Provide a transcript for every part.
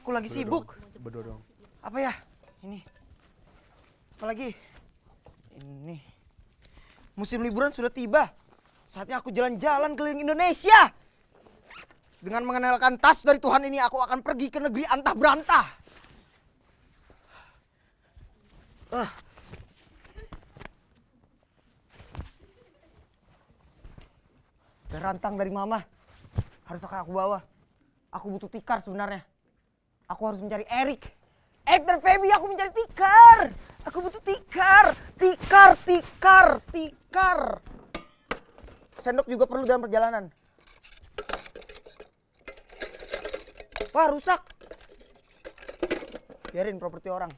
Aku lagi sibuk. Berdua dong. Apa ya? Ini. Apa lagi? Ini. Musim liburan sudah tiba. Saatnya aku jalan-jalan keliling Indonesia. Dengan mengenalkan tas dari Tuhan ini, aku akan pergi ke negeri antah berantah. Dan rantang dari mama. Harus aku bawa. Aku butuh tikar sebenarnya. Aku harus mencari Erik. Erik dan Feby, aku mencari tikar. Aku butuh tikar. Tikar. Sendok juga perlu dalam perjalanan. Wah, rusak. Biarin properti orang.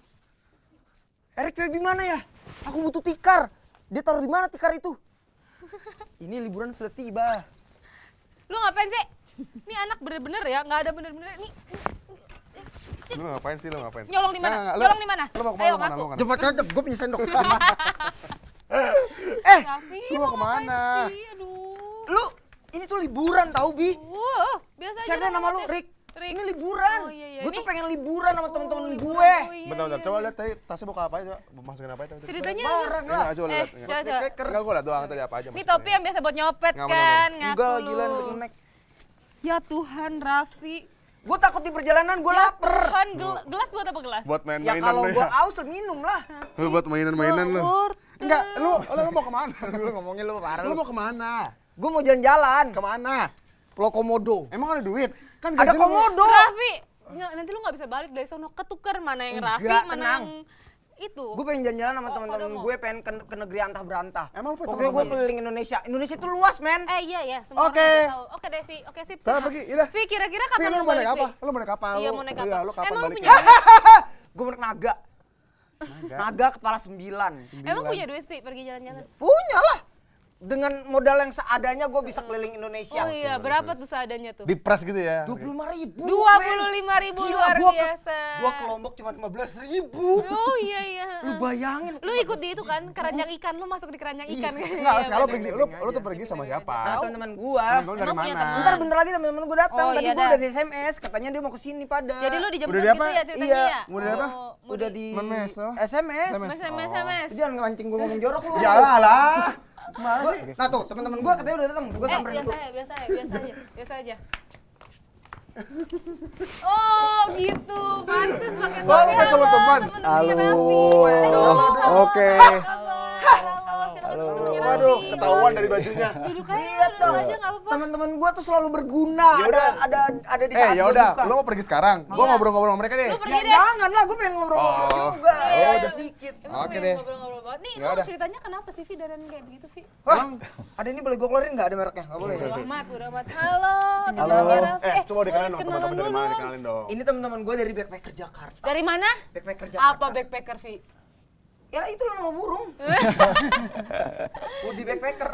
Erik, Feby mana ya? Aku butuh tikar. Dia taruh di mana tikar itu? Ini liburan sudah tiba. Lu ngapain sih? Ini anak bener-bener ya, nggak ada bener-bener. Nih, Lu ngapain sih, lu ngapain? nyolong di mana? Nah, Nyolong di mana? Lu mau Ayo kemana? ngaku. Cepat aja, gue punya sendok. Raffi, lu mau kemana? ngapain sih? Aduh. Lu, ini tuh liburan tau, Bi. Biasa aja. Siapa nama lu? namanya. Rick. Rick. Ini liburan. Oh, iya, iya. Gue tuh Ini- pengen liburan sama temen-temen liburan. gue. Oh, iya, Bentar, iya, coba iya. lihat tadi tasnya buka apa aja, coba masukin apa aja. Ceritanya Barang Enggak, lah. coba lihat. coba. Enggak, gue lihat doang tadi apa aja. Ini topi yang biasa buat nyopet Nggak kan, bener. ngaku Enggak, lu. gila nek. Ya Tuhan, Raffi. Gue takut di perjalanan, gue Ya lapar. Tuhan, gelas buat apa gelas? Buat Ya main-mainan kalau lu gue ya. aus, minum lah. Lu buat mainan-mainan lu. Enggak, lu mau kemana? Lu ngomongnya lu parah Lu lu. mau kemana? Gue mau jalan-jalan. Kemana? Pulau Komodo. Emang ada duit? Kan Ada gaji lu- komodo. Raffi, nanti lu nggak bisa balik dari sono, ketuker mana yang Enggak, Raffi, mana tenang. yang itu. Gue pengen jalan-jalan sama Oh, teman-teman Kodomo. gue, pengen ke negeri antah berantah. Emang lu punya Pokoknya gue teman-teman? keliling Indonesia. Indonesia itu luas, men. Iya, semua Oke. orang tahu. Oke, Devi. Oke, sip. Sana pergi, yaudah. Vi, kira-kira Fi, kapan lu lu mau naik balik, apa? Vi? Lu mau naik kapal? Iya, Lu- mau naik Iya, apa? lu kapan Emang lu balik? punya Gue mau naik naga. Naga kepala 9. Emang punya duit, Vi, pergi jalan-jalan? Punya lah. Dengan modal yang seadanya gue bisa keliling Indonesia. Oh iya, berapa tuh seadanya tuh? Dipres gitu ya? 25.000. 25.000 luar biasa. Gue ke Lombok cuma 15.000. Oh iya. Lu bayangin. Lu ikut di itu kan, keranjang ikan, lu masuk di keranjang ikan kan? Enggak, Iya, sekarang bener. pergi, lu tuh pergi sama siapa? Nah, teman-teman gue. Temen lu dari Emang punya mana? teman? Ntar bentar lagi teman-teman gue datang. Oh, Tadi iya gue dah. udah di SMS, katanya dia mau kesini pada. Jadi lu dijemput Udah di gitu apa? ya ceritanya Iya. ya? Udah di apa? Oh, Udah di Memes, oh. SMS. SMS. Jangan ngemancing gue ngomong jorok lu. Ya lah. Mana sih? Nah tuh teman-teman gue katanya udah datang. Gue samperin dulu. biasa aja. Oh gitu, pantes pakai Oh, topi. kita teman-teman. Temen-temennya Halo. Raffi. Aduh, Oke. Halo, silakan Halo. temennya Raffi. Waduh, ketahuan dari bajunya. Duduk aja, Lihat duduk dong. aja nggak apa-apa. Teman-teman gue tuh selalu berguna. Ya udah. Ada di saat Ya gua udah, duka. lu mau pergi sekarang? Gua ngobrol-ngobrol sama mereka deh. Lu Ya pergi deh. jangan lah, gue pengen ngobrol-ngobrol Oh. juga. Ya Ya udah. sedikit. Emang Oke pengen deh. ngobrol-ngobrol banget. Nih, Ya lu udah. ceritanya kenapa sih Vi dandan kayak begitu, Vi? Wah, ada ini boleh gue keluarin nggak? Ada mereknya? Nggak boleh ya? Udah amat. Halo, Halo. temennya Raffi. Coba dikenalin dong, kenalan teman-teman dari dulu. mana dikenalin dong. Ini teman-teman gue dari Backpacker Jakarta. Dari mana? Backpacker Jakarta. Apa backpacker, Vi? Ya itulah nama burung. Woody Backpacker.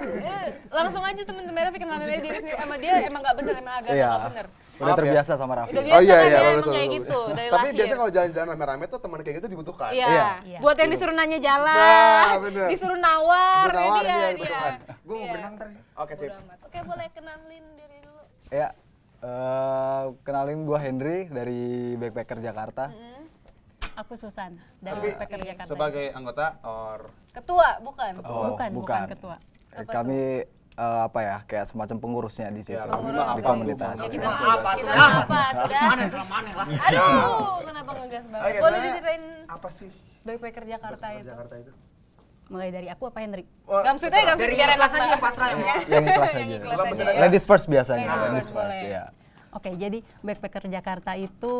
Langsung aja temen-temen Raffi kenalin aja diri sendiri sama dia emang nggak bener, emang agak Iya. nggak bener. Udah Maaf ya. terbiasa sama Raffi. Udah biasa kan ya bagus, emang bagus, kayak bagus. gitu dari Tapi lahir. biasanya kalau jalan-jalan rame-rame tuh teman kayak gitu dibutuhkan. Iya. Iya. Buat yang disuruh nanya jalan, Nah, bener. disuruh nawar, Disuruh nawar, dia. iya, dibutuhkan. Gue mau Iya. berenang ntar. Oke, sip. Bodo amat. Oke, boleh kenalin diri dulu. Ya, kenalin gua Henry dari Backpacker Jakarta. Aku Susan dari Tapi Backpacker Jakarta. sebagai anggota or Ketua, bukan? bukan ketua. Kami kayak semacam pengurusnya di situ Ya, di komunitas. Ya, kita Maaf, atuh. kita apa tuh dah? Mana lah. Aduh, kenapa ngegas banget? Oke, Boleh sebenarnya diceritain apa sih backpacker Jakarta itu? Jakarta itu? Mulai dari aku apa Henry? Gak maksudnya Dari biar kelas enak aja pasrah ya. Yang ikhlas Yang aja. ikhlas Bukan aja. pesan aja. Ladies first biasanya. Ladies Ladies first, first, boleh. ya. Oke, jadi Backpacker Jakarta itu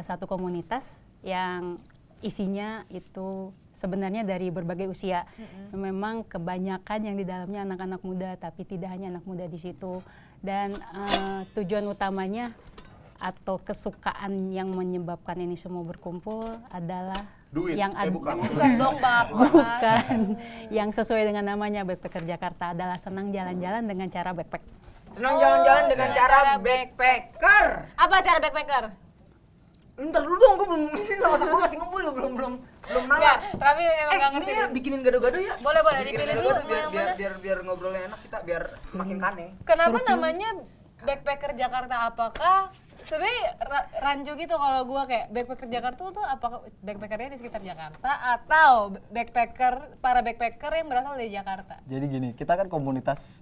satu komunitas yang isinya itu sebenarnya dari berbagai usia. Memang kebanyakan yang di dalamnya anak-anak muda, tapi tidak hanya anak muda di situ. Dan tujuan utamanya atau kesukaan yang menyebabkan ini semua berkumpul adalah Duit. yang Bukan. Bukan dong, Bapak. bukan yang sesuai dengan namanya Backpacker Jakarta adalah senang jalan-jalan dengan cara backpack. Senang jalan-jalan dengan dengan cara cara backpacker. Apa cara backpacker? Ntar dulu dong, gue belum ini otak gue masih ngumpul belum Enggak, nalar. Raffi emang nggak Ini ngerti. ya bikinin gado-gado ya. Boleh, boleh, Bikinin dipilih gado-gado dulu biar mau biar yang biar biar ngobrolnya enak kita biar makin kane. Kenapa namanya backpacker Jakarta? Apakah Sebenarnya rancu gitu kalau gua kayak backpacker Jakarta tuh apa backpackernya di sekitar Jakarta atau para backpacker yang berasal dari Jakarta. Jadi gini, kita kan komunitas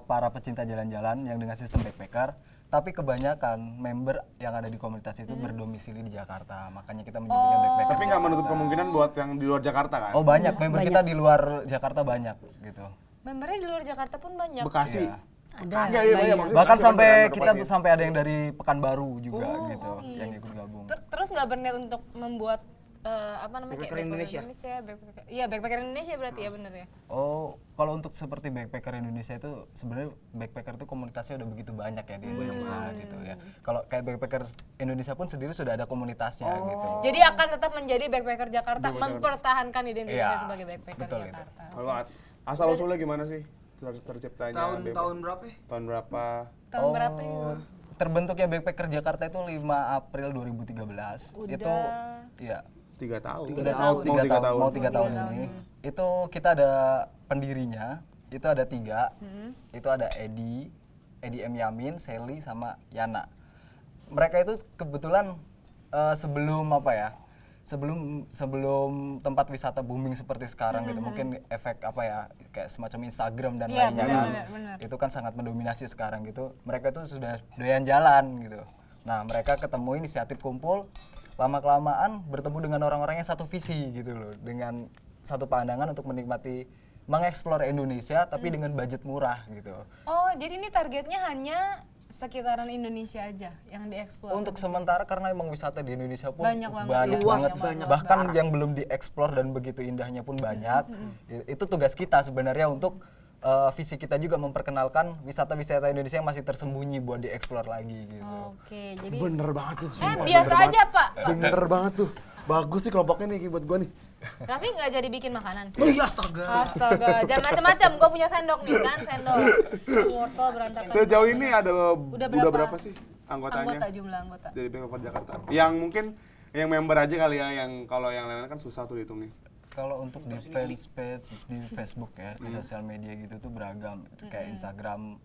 para pecinta jalan-jalan yang dengan sistem backpacker, tapi kebanyakan member yang ada di komunitas itu berdomisili di Jakarta. Makanya kita menyebutnya backpacker. Tapi nggak menutup kemungkinan buat yang di luar Jakarta kan? Oh banyak, member kita di luar Jakarta banyak gitu. Membernya di luar Jakarta pun banyak. Bekasi. Iya. Ada. Iya, iya, maksudnya Bahkan Bekasi sampai beneran kita Bekasi. tuh sampai ada yang dari Pekanbaru juga gitu iya. yang ikut gabung. Terus nggak berniat untuk membuat apa namanya Backpacker kayak Indonesia. Iya, backpacker Indonesia berarti ya bener ya. Oh, kalau untuk seperti backpacker Indonesia itu sebenarnya backpacker itu komunitasnya udah begitu banyak ya di Indonesia gitu ya. Kalau kayak backpacker Indonesia pun sendiri sudah ada komunitasnya gitu. Jadi akan tetap menjadi backpacker Jakarta, mempertahankan identitasnya Iya, sebagai backpacker betul itu. Jakarta. Kalau banget. Asal usulnya gimana sih? Terciptanya Tahun berapa ya? Tahun berapa? Tahun berapa ya? Terbentuknya backpacker Jakarta itu 5 April 2013. Udah. Itu iya. 3 tahun. Mau 3 tahun. Mau 3 tahun ini. Itu kita ada pendirinya, itu ada 3. Itu ada Edi M. Yamin, Sally, sama Yana. Mereka itu kebetulan sebelum apa ya? Sebelum tempat wisata booming seperti sekarang gitu, mungkin efek apa ya, kayak semacam Instagram dan Iya, lainnya kan, benar. itu kan sangat mendominasi sekarang gitu. Mereka itu sudah doyan jalan gitu. Nah mereka ketemu inisiatif kumpul, lama-kelamaan bertemu dengan orang-orang yang satu visi gitu loh, dengan satu pandangan untuk menikmati, mengeksplor Indonesia tapi dengan budget murah gitu. Oh, jadi ini targetnya hanya sekitaran Indonesia aja yang dieksplor. Untuk sementara karena emang wisata di Indonesia pun Banyak banget. Luas banget. banget. Bahkan yang belum dieksplor dan begitu indahnya pun banyak. Itu tugas kita sebenarnya untuk visi kita juga memperkenalkan wisata-wisata Indonesia yang masih tersembunyi buat dieksplor lagi gitu. Oke, jadi Bener banget tuh. sumpah, biasa bener aja, banget. Pak. Bener banget tuh. Bagus sih kelompoknya nih buat gua nih. Raffi nggak jadi bikin makanan. Oh iya, astaga. Astaga, jangan macam-macam. Gue punya sendok nih kan, sendok. Wortel berantakan. Sejauh ini ada Udah udah berapa? berapa sih anggotanya? Jumlah anggota. Dari Backpacker Jakarta. Yang mungkin yang member aja kali ya, yang kalau yang lain kan susah tuh dihitungnya. Kalau untuk di fanspage di Facebook ya, di sosial media gitu tuh beragam. Kayak Instagram,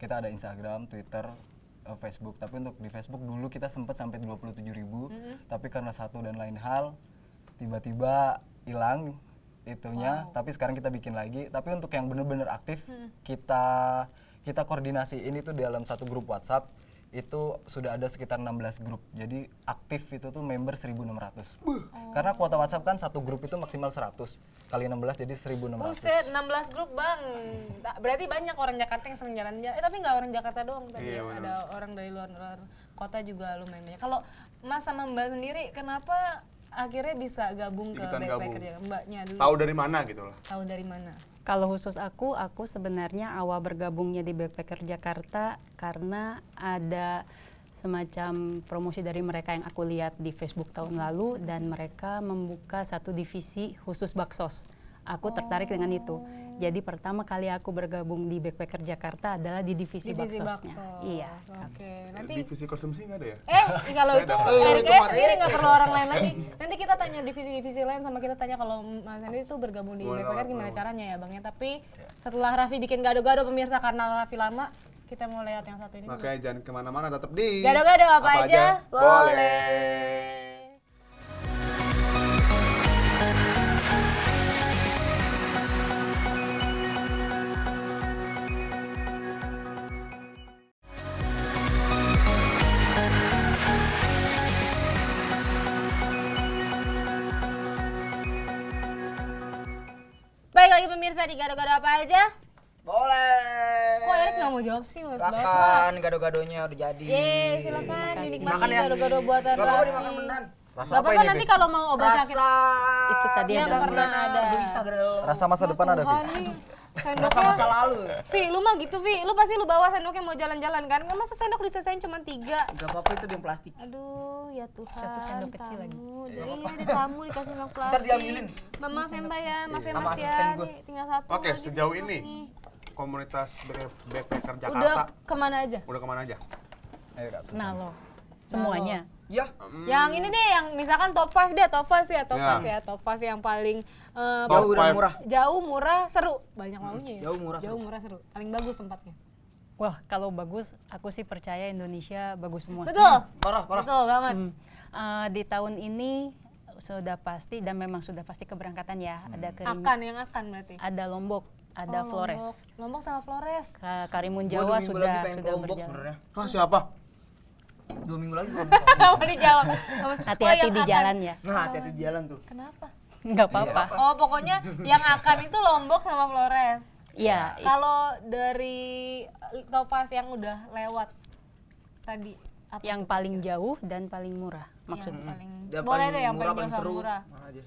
kita ada Instagram, Twitter, Facebook. Tapi untuk di Facebook dulu kita sempat sampai 27.000, tapi karena satu dan lain hal tiba-tiba hilang itunya. Tapi sekarang kita bikin lagi. Tapi untuk yang benar-benar aktif, kita koordinasi ini tuh dalam satu grup WhatsApp. Itu sudah ada sekitar 16 grup. Jadi aktif itu tuh member 1.600. Karena kuota WhatsApp kan satu grup itu maksimal 100 kali 16 jadi 1.600. Buset, 16 grup bang. Berarti banyak orang Jakarta yang sering jalan-jalan. Tapi nggak orang Jakarta doang tadi. Iya, benar. Ada orang dari luar kota juga lumayan banyak. Kalau Mas sama Mbak sendiri, kenapa akhirnya bisa gabung ke Ikutan Backpacker gabung. Jakarta? Mbaknya dulu. Tahu dari mana gitu loh. Tahu dari mana? Kalau khusus aku sebenarnya awal bergabungnya di Backpacker Jakarta karena ada semacam promosi dari mereka yang aku lihat di Facebook tahun lalu dan mereka membuka satu divisi khusus baksos. Aku tertarik dengan itu. Jadi pertama kali aku bergabung di Backpacker Jakarta adalah di divisi baksosnya. bakso. Iya. Oke, nanti Divisi konsumsi nggak ada ya? kalau itu Erika sendiri nggak perlu orang lain lagi. Nanti kita tanya divisi-divisi lain sama kita tanya kalau Mas Henry itu bergabung di Backpacker gimana caranya ya Bang ya. Tapi setelah Raffi bikin gado-gado pemirsa karena Raffi lama, kita mau lihat yang satu ini. Makanya jangan kemana-mana, tetap di Gado-gado apa aja? Boleh. Baik lagi pemirsa di gado-gado apa aja? Boleh. Kok Erik nggak mau jawab sih Mas Bapak? Silakan, gado-gadonya udah jadi. Silakan dinikmati Makan ya. gado-gado buatan Gak apa-apa Raffi. dimakan beneran. Rasa Gak apa apa-apa ini, nanti Vi? kalau mau obat sakit. Rasa Itu tadi yang ada. pernah ada. bisa gado. Rasa masa depan ada, Vi? Tuhan, nih, Rasa sendoknya. masa lalu. Vi, lu mah gitu Vi, lu pasti lu bawa sendoknya mau jalan-jalan kan? Kan masa sendok diselesain cuma 3. Gak apa-apa itu yang plastik. Aduh, ya Tuhan. Satu sendok kecil lagi. Iya, di tamu dikasih sendok plastik. Ntar diambilin. Maaf ya Mbak ya, maaf ya Sama Mas ya. asisten gua. Nih, tinggal satu Oke, lagi sejauh sendok ini nih. komunitas Backpacker Udah Jakarta kemana aja? udah kemana aja? Ayo Kak Susan. Nah loh, semuanya. Ya, Yang ini deh, yang misalkan top 5 deh, top 5 ya, top Ya. 5 ya, top 5 yang paling Top jauh dan five. murah. jauh, murah, seru. Banyak maunya ya? Jauh, murah, Jauh, murah, seru. Paling bagus tempatnya. Wah, kalau bagus, aku sih percaya Indonesia bagus semua. Betul. Parah, parah. Betul banget. Di tahun ini sudah pasti dan memang sudah pasti keberangkatan ya. Ada Yang akan berarti. ada Lombok, ada Oh, Flores. Lombok sama Flores. Karimun Gua 2 Jawa minggu sudah lagi pengen ke sudah Lombok berjalan. sebenarnya. Ah, siapa? 2 minggu lagi gua. Mau dijawab. Hati-hati yang di akan. jalan ya. Nah, hati-hati di jalan tuh. Kenapa? Nggak apa-apa. Oh, pokoknya yang akan itu Lombok sama Flores. Iya, Kalau dari top 5 yang udah lewat tadi apa yang tuh? paling jauh dan paling murah Yang maksudnya. paling Dia boleh paling deh yang murah, paling jauh sama seru. murah. Mana aja.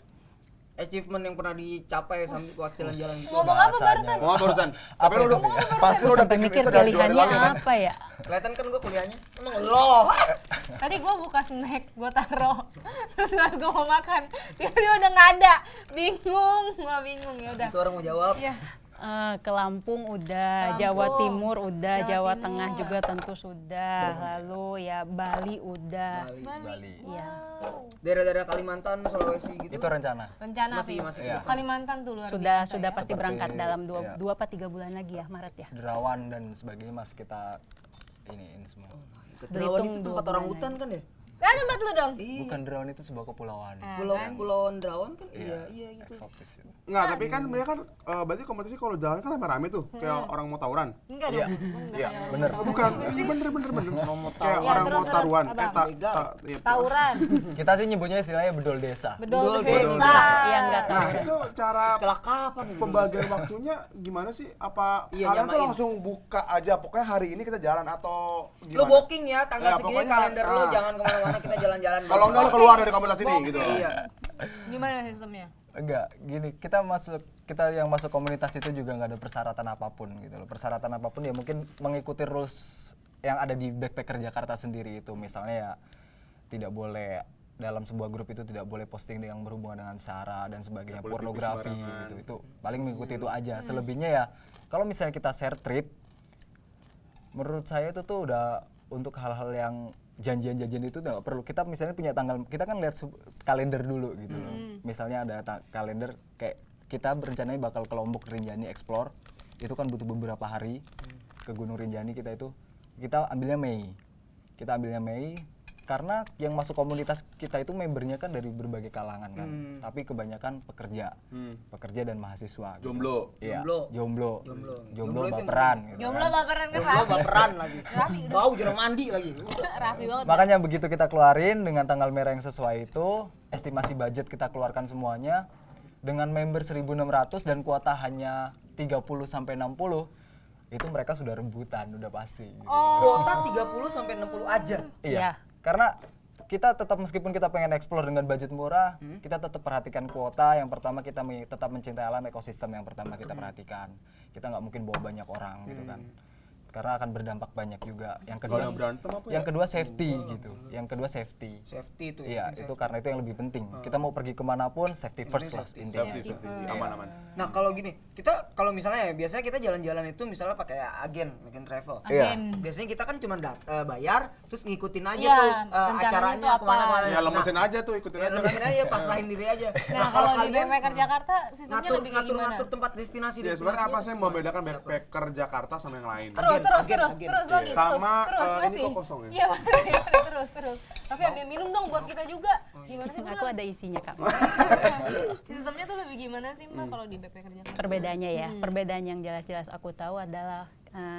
Achievement yang pernah dicapai sampai waktu jalan-jalan itu. Ngomong apa barusan? Oh, barusan. Tapi lu udah pasti lu udah Sampai pikir mikir itu dari 2 hari pilihannya lalu kan? apa ya? Kelihatan kan gua kuliahnya. Emang lo. Tadi gue buka snack, gue taro, terus baru gue mau makan, tiba-tiba udah nggak ada, bingung, gue bingung ya udah. Itu orang mau jawab. Iya. Ke Lampung udah, Lampung, Jawa Timur udah, Jawa Jawa Timur. Tengah juga tentu sudah, lalu ya Bali udah. Bali. Iya. Wow. Daerah-daerah Kalimantan, Sulawesi gitu. Itu rencana. Rencana Masih- Pi. masih Iya. Kalimantan tuh luar Sudah biasa sudah ya. pasti Seperti, berangkat dalam iya. 2 apa 3 bulan lagi ya, Maret ya. Derawan dan sebagainya masih kita ini semua. Derawan Belitung itu 2 tempat orang bulan hutan lagi. kan ya? Nah, tempat lu dong. Bukan Derawan itu sebuah kepulauan. Pulau Derawan kan iya gitu. Eksotis itu. Enggak, tapi kan mereka kan berarti kompetisi kalau jalan kan rame-rame tuh, kayak orang mau tawuran. Enggak dong. Iya, bener. Oh, bukan, iya bener. Kayak Ya, orang terus, mau terus, taruhan. Abang. Iya, Tawuran, Kita sih nyebutnya istilahnya bedol desa. bedol desa. desa. Iya, enggak tahu. Nah, itu cara Setelah kapan itu? pembagian waktunya gimana sih? Apa Iya, kalian tuh nyamain. langsung buka aja, pokoknya hari ini kita jalan atau Lu gimana? booking ya tanggal Ya, segini pokoknya, kalender lu ah. jangan kemana-mana kita jalan-jalan. Kalau enggak lu keluar dari komunitas ini gitu. Iya. Gimana sistemnya? Enggak, gini, kita yang masuk komunitas itu juga nggak ada persyaratan apapun gitu loh. Persyaratan apapun ya mungkin mengikuti rules yang ada di Backpacker Jakarta sendiri itu. Misalnya ya tidak boleh dalam sebuah grup itu tidak boleh posting yang berhubungan dengan sara dan sebagainya, Tidak boleh pipis pornografi sembarangan. gitu. Itu paling mengikuti itu aja. Selebihnya ya kalau misalnya kita share trip, menurut saya itu tuh udah untuk hal-hal yang janjian-janjian itu nggak perlu. Kita misalnya punya tanggal, kita kan lihat kalender dulu gitu loh. Misalnya ada kalender kayak kita berencananya bakal ke Lombok Rinjani explore, itu kan butuh beberapa hari ke Gunung Rinjani. Kita ambilnya Mei karena yang masuk komunitas kita itu membernya kan dari berbagai kalangan kan, tapi kebanyakan pekerja dan mahasiswa gitu. Jomblo. Iya, Jomblo. jomblo Jomblo itu yang baperan gitu Jomblo kan. baperan kan Lu baperan lagi. Raffi udah. Bau jarang mandi lagi. Raffi banget. Makanya begitu kita keluarin dengan tanggal merah yang sesuai itu, estimasi budget kita keluarkan semuanya dengan member 1.600 dan kuota hanya 30 sampai 60, itu mereka sudah rebutan, udah pasti. Gitu. Kuota 30 sampai 60 aja. Iya. Karena kita tetap meskipun kita pengen explore dengan budget murah, kita tetap perhatikan kuota. Yang pertama kita tetap mencintai alam, ekosistem yang pertama kita perhatikan. Kita nggak mungkin bawa banyak orang gitu kan. Karena akan berdampak banyak juga. Yang kedua, Kalau berantem apa yang kedua safety gitu. Yang kedua safety. Safety itu. Iya, itu karena itu yang lebih penting. Kita mau pergi kemanapun, safety first lah intinya. Safety, aman-aman. Nah, kalau gini, kita kalau misalnya ya biasanya kita jalan-jalan itu misalnya pakai agen travel. Iya. Agen. Biasanya kita kan cuma bayar terus ngikutin aja Iya, tuh rencananya acaranya tuh apa. kemana-mana. Ya lemesin aja tuh, ikutin Ya aja. lemesin aja, pasrahin diri aja. Nah, kalau di Backpacker Jakarta sistemnya lebih kayak gimana? ngatur tempat destinasi. Ya sebenarnya apa sih yang membedakan backpacker Jakarta sama yang lain? Terus lagi, Sama, terus ini masih. kok kosong ya? Iya, terus. Tapi ambil minum dong buat kita juga. Gimana sih, Aku ada isinya, Kak. Sistemnya tuh lebih gimana sih, Mbak, kalau di Backpacker Jakarta? Perbedaannya ya, perbedaan yang jelas-jelas aku tahu adalah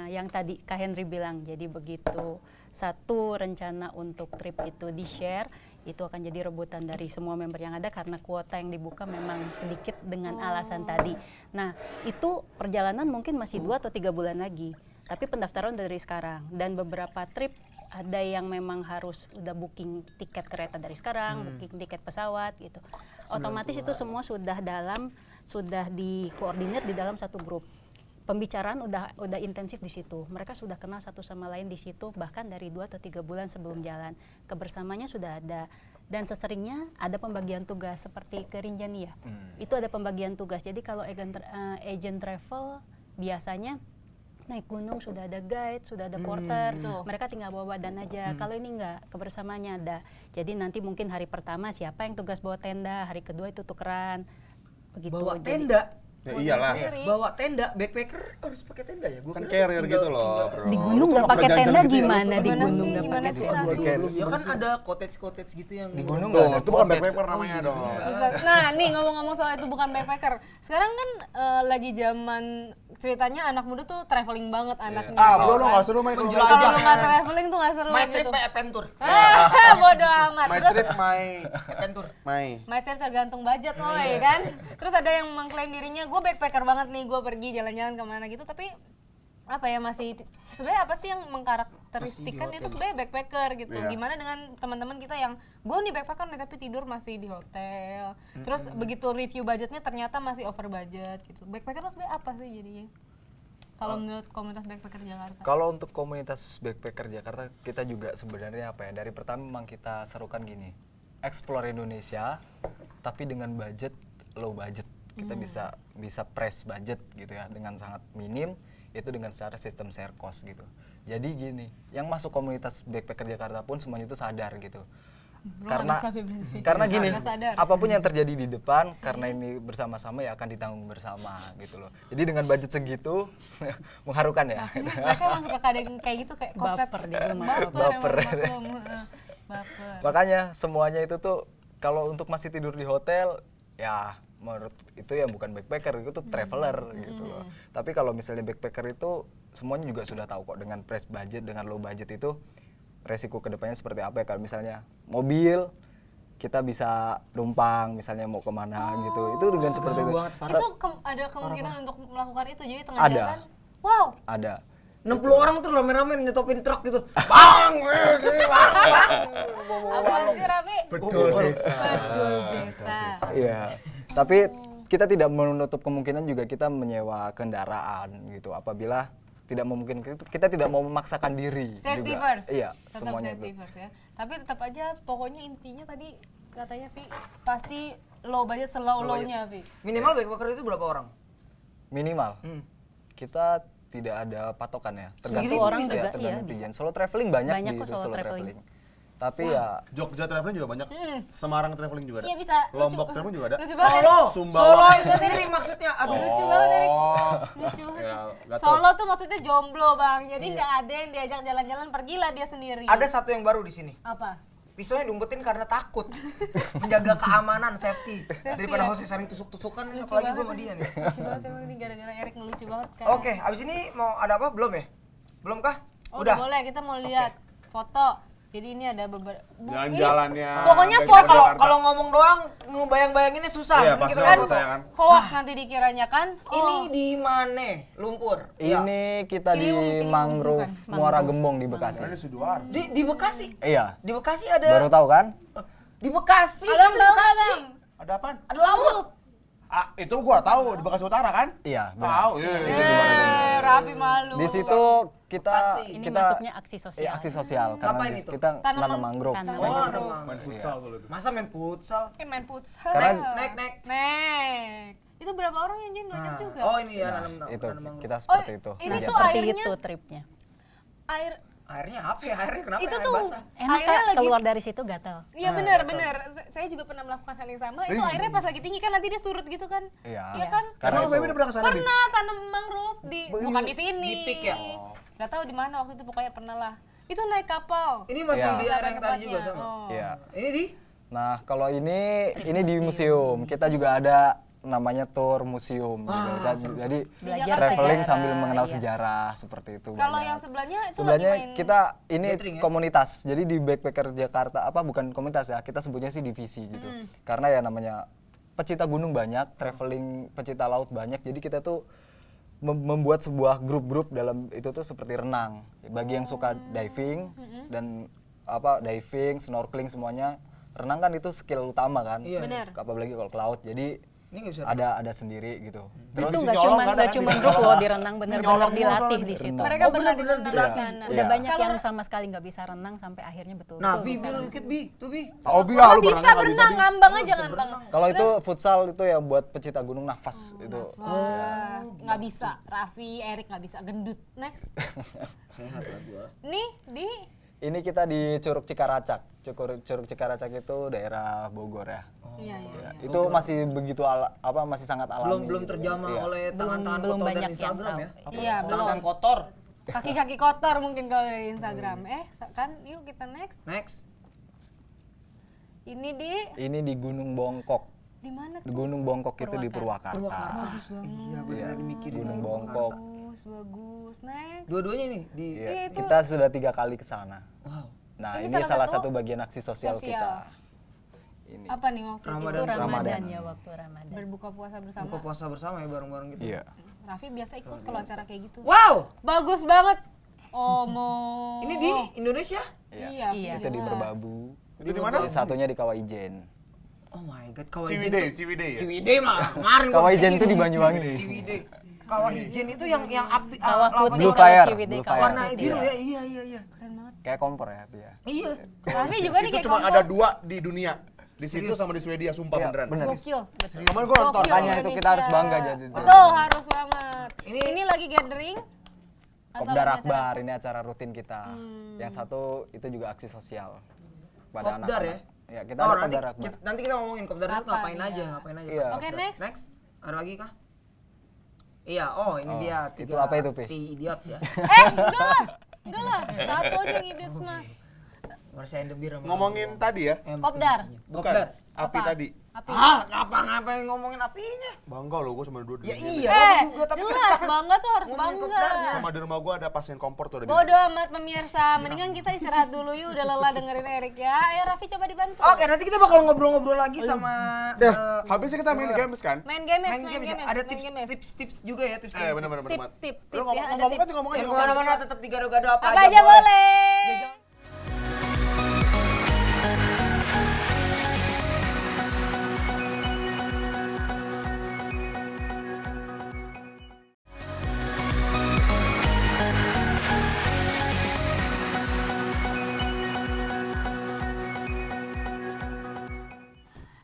yang tadi Kak Henry bilang. Jadi begitu satu rencana untuk trip itu di-share, itu akan jadi rebutan dari semua member yang ada karena kuota yang dibuka memang sedikit dengan alasan tadi. Nah, itu perjalanan mungkin masih 2 atau 3 bulan lagi. Tapi pendaftaran dari sekarang dan beberapa trip ada yang memang harus udah booking tiket kereta dari sekarang, booking tiket pesawat gitu. Otomatis itu semua sudah dikoordinir di dalam satu grup. Pembicaraan udah intensif di situ. Mereka sudah kenal satu sama lain di situ bahkan dari 2 atau 3 bulan sebelum jalan. Kebersamaannya sudah ada dan seseringnya ada pembagian tugas seperti ke Rinjani ya. Itu ada pembagian tugas. Jadi kalau agent travel biasanya naik gunung sudah ada guide, sudah ada porter, mereka tinggal bawa badan aja. Kalau ini enggak, kebersamaannya ada. Jadi nanti mungkin hari pertama siapa yang tugas bawa tenda, hari kedua itu tukeran. Begitu. Bawa Jadi, tenda. Ya buat iyalah. diri sendiri. Bawa tenda, backpacker harus pakai tenda ya? Gua Kan kira carrier tinggal- gitu loh, tinggal- bro. Di gunung Lu nggak pernah pakai jajan tenda gitu ya, lu gimana? tuh? Di Gimana gunung sih? nggak Gimana pakai sih, tenda. Raffi? Ya kan ada cottage gitu yang Di gunung Tuh, nggak ada itu bukan cottage. backpacker namanya dong. Nah, nih ngomong-ngomong soal itu bukan backpacker. Sekarang kan lagi zaman ceritanya anak muda tuh traveling banget anaknya. Ah, gitu bro, lu kan. nggak seru main kalau Menjelajah. Kalau lu nggak traveling tuh nggak seru My gitu. trip by adventure. Bodoh amat. My Terus trip, my Adventure. my trip tergantung budget loh ya kan. Terus ada yang mengklaim dirinya gue backpacker banget nih, gue pergi jalan-jalan kemana gitu, tapi apa ya masih sebenarnya apa sih yang mengkarakteristikan itu sebenarnya backpacker gitu. Iya. Gimana dengan teman-teman kita yang gue nih backpacker nih tapi tidur masih di hotel. Terus begitu review budgetnya ternyata masih over budget gitu. Backpacker itu sebenarnya apa sih jadinya? Kalau menurut komunitas backpacker Jakarta. Kalau untuk komunitas backpacker Jakarta, kita juga sebenarnya apa ya, dari pertama memang kita serukan gini, explore Indonesia tapi dengan budget low budget. Kita bisa press budget gitu ya dengan sangat minim, itu dengan secara sistem share cost gitu. Jadi gini, yang masuk komunitas backpacker Jakarta pun semuanya itu sadar gitu. Bro, Karena nggak bisa, berarti. karena gini, Nggak sadar. apapun yang terjadi di depan karena ini bersama-sama ya akan ditanggung bersama gitu loh. Jadi dengan budget segitu mengharukan ya. Mereka emang suka kadang kayak gitu kayak koslet. Baper dia rumah. Baper. Baper. emang, maklum. Baper. Makanya semuanya itu tuh kalau untuk masih tidur di hotel ya menurut itu ya bukan backpacker, itu tuh traveler gitu loh. Tapi kalau misalnya backpacker itu semuanya juga sudah tahu kok dengan price budget, dengan low budget itu resiko kedepannya seperti apa ya. Kalau misalnya mobil kita bisa numpang misalnya mau kemana gitu, itu dengan seperti itu. Itu ada kemungkinan untuk melakukan itu, jadi tengah Ada. jalan wow, Ada 60 orang tuh rame-rame nyetopin truk gitu. Bang, gini, bang. apa sih Raffi? Betul desa. Bedul desa. Iya, tapi kita tidak menutup kemungkinan juga kita menyewa kendaraan gitu. Apabila tidak memungkinkan, kita tidak mau memaksakan diri. Safety juga. first. Iya, Tetap semuanya safety itu. first ya. Tapi tetap aja pokoknya intinya tadi katanya Vi pasti low budget slow-low-nya Vi. Minimal backpacker itu berapa orang? Minimal. Kita tidak ada patokan ya. Sendiri orang juga, tergantung iya, tujuan. Solo traveling banyak, Banyak di kok itu, solo solo traveling. traveling. Tapi ya Jogja traveling juga banyak. Semarang traveling juga ada. Iya bisa. Lombok traveling juga ada. Lucu banget. Solo, Sumbawa. Solo itu sendiri maksudnya. Aduh, Lucu banget Erik. Oh. Lucu banget. Ya, nggak tahu. Solo tuh maksudnya jomblo bang, jadi nggak ada yang diajak jalan-jalan, pergilah dia sendiri. ada satu yang baru di sini. Apa? Pisaunya diumpetin karena takut menjaga keamanan, safety. Daripada ya? Jose sering tusuk-tusukan, Lucu apalagi gue banget. sama dia nih. Lucu banget emang ini gara-gara Erik ngelucu banget kan. Oke, abis ini mau ada apa? Belum ya? Belum kah? Oh, udah boleh, kita mau lihat foto. Jadi ini ada beberapa Jalan-jalannya. Pokoknya backpacker foto. Kalau Jakarta. kalau ngomong doang ngebayang-bayanginnya susah. Iya, Ini pasti kita ada lihat foto foto. ya kan. hoax nanti dikiranya kan. Ini di mana? Lumpur. Iya. ini kita Ciliwung, di mangrove bukan? Muara Gembong di Bekasi. Ini Sidoarjo. Di Bekasi. Iya. Di Bekasi ada. Baru tahu kan? Di Bekasi. Abang di tahu nggak, Bekasi. Bang? Ada apaan? Ada laut. Ah, itu gua tahu di Bekasi Utara kan? Iya, benar. Tahu. Iya. Raffi malu. Di situ kita Ini kita masuknya aksi sosial. Iya, aksi sosial karena Ngapain di- itu? kita Tanam nanam mangrove. Tanam Oh, mangrove. ada Main futsal dulu. Masa main futsal? Main futsal. Karena- Naik. Nek. Itu berapa orang yang jadi banyak juga? Oh, ini ya Nah, nanam itu mangrove. kita seperti itu. Ini Nah, tuh seperti airnya itu tripnya. air Airnya apa ya? Airnya kenapa? itu air tuh basah? Enak airnya Kak, lagi keluar dari situ gatal. Iya benar. Saya juga pernah melakukan hal yang sama. Itu airnya pas lagi tinggi kan nanti dia surut gitu kan? Iya. Iya kan? Karena Emang itu Baby udah pernah kesana, Bi? Pernah tanam mangrove di bukan di sini. Di Pik ya? Gak tahu di mana waktu itu pokoknya pernah lah. Itu naik kapal. Ini masih Iya. di air yang tadi juga Tempatnya. sama. Oh. Iya. Ini di Nah, kalau ini di museum. Kita juga ada namanya tour museum gitu. Jadi Belajar traveling sejarah, sambil mengenal iya. sejarah seperti itu. Kalau banyak. yang sebelahnya itu Sebelahnya lagi main kita ini gathering ya? komunitas. Jadi di backpacker Jakarta apa bukan komunitas ya, kita sebutnya sih divisi gitu. Karena ya namanya pecinta gunung banyak, traveling pecinta laut banyak. Jadi kita tuh membuat sebuah grup-grup dalam itu tuh seperti renang. Bagi yang suka diving dan diving, snorkeling semuanya. Renang kan itu skill utama kan. Iya. Bener. Apalagi kalau ke laut. Jadi Ini nggak bisa. ada sendiri gitu. Itu Divisi nggak nyolong cuma kan nggak ada cuma di- grup loh di renang, bener-bener Nyolong mulu dilatih soalnya di di situ. renang. mereka Oh, pernah bener-bener di dilatih. sana. Udah Iya. banyak Kalau yang sama sekali nggak bisa renang sampai akhirnya betul. Nah, Bi, lu ikut Bi, tuh Bi. Oh, Bi, Kalau lu bisa berenang nggak berenang, Bi? ngambang aja ngambang. Kalau itu futsal itu ya buat pecinta gunung nafas itu. Wah, nggak bisa. Raffi, Erik nggak bisa. Gendut. Next. Sehat lah gua. Nih di Ini kita di Curug Cikaracak. Curug Cikaracak itu daerah Bogor ya. Iya, iya. Ya, itu masih begitu masih sangat alami. Belum gitu. terjamah Iya. oleh tangan-tangan belum kotor banyak dari yang Instagram tahu. ya. Iya, belum. Tangan kotor. Kaki-kaki kotor mungkin kalau dari Instagram. Kan yuk kita next. Next. Ini di Gunung Bongkok. di mana Di tuh? Gunung Bongkok itu di Purwakarta. Bagus banget. Iya, benar mikirin Gunung lagi. Bongkok. Bagus. Next. Dua-duanya nih di Iya, itu- kita sudah 3 kali ke sana. wow. Nah, Ini ini salah salah satu satu bagian aksi sosial sosial. kita. Ini. Apa nih waktu Ramadan. itu Ramadan ya, waktu Ramadan. berbuka puasa bersama. Buka puasa bersama ya bareng-bareng gitu. Iya. Raffi biasa ikut kalau acara kayak gitu. Wow. Bagus banget. Omo. Ini di Indonesia? Iya. Iya. Itu di Merbabu. Itu di mana? Satunya di Kawaijen. Oh my god, Kawah Ciwidey ya. Ciwidey mah kemarin gua Kawaijen kesini. itu di Banyuwangi. Ciwidey. Kawah Ijen itu yang api Kawah lavanya Putih, Blue Kawah Fire, Ciwidey, Blue Kawah Fire. warna Putih. biru ya. Iya. Keren banget. Kayak kompor ya, Pi, ya. Iya. Raffi juga nih Itu kayak cuma kompor. ada 2 di dunia. Di situ sama di Swedia, sumpah Iya, beneran. bener. Gokil. Kemarin gua nonton. Gokil Makanya itu kita harus Indonesia. bangga jadi. Betul, harus banget. Ini- Ini lagi gathering. atau Kopdar lagi acara Akbar, apa? ini acara rutin kita. Yang satu itu juga aksi sosial. Pada Kopdar ya? anak-anak. Ya, kita Oh, ada nanti Kopdar Akbar. nanti kita ngomongin kopdar itu Apa, ngapain iya. aja. Iya. pas Oke, kopdar. next. Next. Ada lagi kah? Iya, ini Oh, dia. itu apa itu, Pi? 3 idiots ya. Enggak lah. Enggak lah. Satu aja yang idiots mah. Marcia and the Beer sama- Ngomongin tadi ya. Kopdar. Bukan. Kopdar. Api Apa? tadi. Api. Ngapain ngomongin apinya? Bangga loh gua sama dua Ya duanya. iya, aku juga tapi Jelas bangga tuh harus ngomongin bangga. kopdarnya. Sama di rumah gua ada pasien kompor tuh ada di. Bodo amat pemirsa, mendingan kita istirahat dulu yuk, udah lelah dengerin Erik ya. Ayo Raffi coba dibantu. Oke, nanti kita bakal ngobrol-ngobrol lagi sama Habisnya kita main games kan? Main games, main game ya. Ada main games. tips juga ya, tips. Bener. Tip Lu ya, ada ngomong tip. kan ngomong aja. Jangan kemana-mana, tetap di gado-gado apa Apa aja boleh.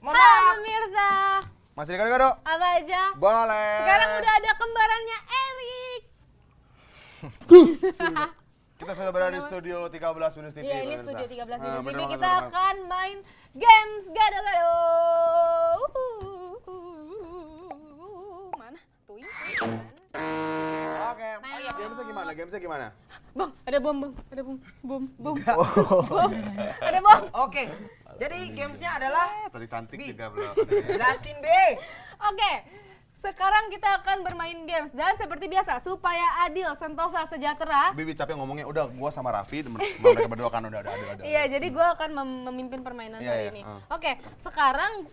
Halo pemirsa, Masih di gado-gado? apa aja? Boleh. Sekarang udah ada kembarannya Erik. Kita sudah berada di studio 13 Windows TV. Iya, ini pemirsa. studio 13 Nah, Windows bener TV. banget, Kita bener banget. akan main games gado-gado. Mana? Tuh ini. Oke. Gamesnya gimana? Gamesnya gimana? Bang, ada bom, Bang. Ada bom. Bom. Bom. Ada bom. Oke. Jadi gamesnya adalah Tadi cantik juga belum. jelasin B. Oke. Sekarang kita akan bermain games dan seperti biasa supaya adil, sentosa, sejahtera. Bibi capek ngomongnya. Udah, gua sama Raffi, mereka berdua kan udah ada. Iya, jadi gue akan memimpin permainan Iya, hari iya, ini. heeh. Oke, sekarang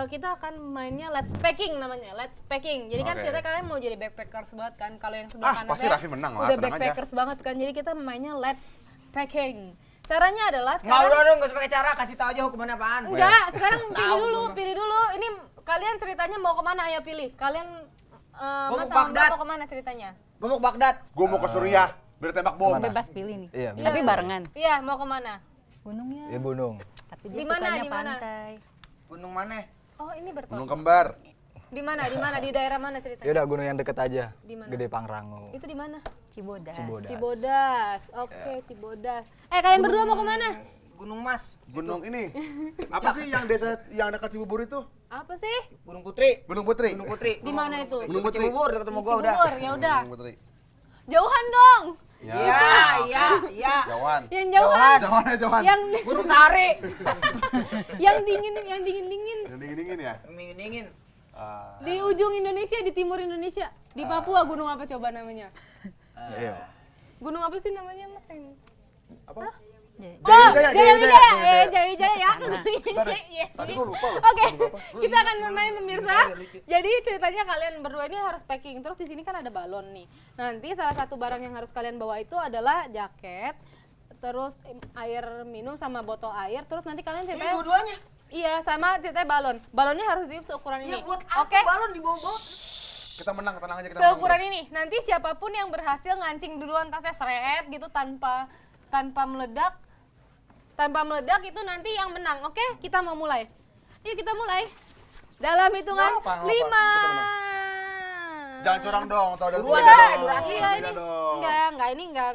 kita akan mainnya Let's Packing namanya. Let's Packing. Jadi kan Oke. ceritanya kalian mau jadi backpackers banget kan. Kalau yang sebelah kanan pasti saya Raffi menang lah, udah tenang aja. backpackers banget kan. Jadi kita mainnya Let's Packing. Caranya adalah Nggak sekarang udah, nggak usah pakai cara, kasih tahu aja hukumannya apaan. enggak, sekarang Tahu pilih dulu. Ini kalian ceritanya mau kemana? Ayo pilih. Kalian Gua mau Mas sama Mbak Baghdad. mau kemana ceritanya? Gue mau ke Baghdad. Gua mau ke Suriah, biar tembak bom. Bebas pilih nih. Iya, Tapi barengan. Iya, mau kemana? Gunungnya. Ya gunung. Tapi dia Di mana, sukanya di mana? pantai. Gunung mana? Oh, ini Gunung bertolak. kembar. Di mana? Di daerah mana Ya ceritanya? udah gunung yang deket aja. Di mana? Gede Pangrango. Itu di mana? Cibodas. Cibodas. Cibodas. Oke, Cibodas. Kalian berdua mau kemana? Gunung Mas. Gunung ini. Apa sih yang desa yang dekat Cibubur itu? Apa sih? Gunung Putri. Gunung Putri. Gunung Putri. Di mana itu? Gunung Putri. Cibubur dekat rumah gua udah. Cibubur, ya udah. Gunung Putri. Jauhan dong. Iya. Jauhan. Yang jauhan. Jauhan ya jauhan. Yang Gunung Sari. yang dingin. Yang dingin-dingin ya. Dingin. Di ujung Indonesia, di timur Indonesia. Di Papua gunung apa coba namanya? Iya. Gunung apa sih namanya, Mas? Apa? Jadi, Oh, Jaya Jaya Wijaya. Wijaya ya. Tadi gua lupa loh. Oke, kita akan bermain pemirsa. Jadi ceritanya kalian berdua ini harus packing. Terus di sini kan ada balon nih. Nanti salah satu barang yang harus kalian bawa itu adalah jaket, terus air minum sama botol air. Terus nanti kalian Ini ceritanya dua-duanya. iya sama ceritanya balon. Balonnya harus diup seukuran ini. Ya buat apa Oke. balon dibawa-bawa? Kita menang, tenang aja kita. Seukuran ini. Nanti siapapun yang berhasil ngancing duluan tasnya seret gitu tanpa meledak. Tanpa meledak itu nanti yang menang. Oke, kita mau mulai. Yuk kita mulai. Dalam hitungan Gampang, 5, kita Jangan curang dong, tau ada Buruan, sepeda dong. durasi. Iya ini. Enggak, ini enggak.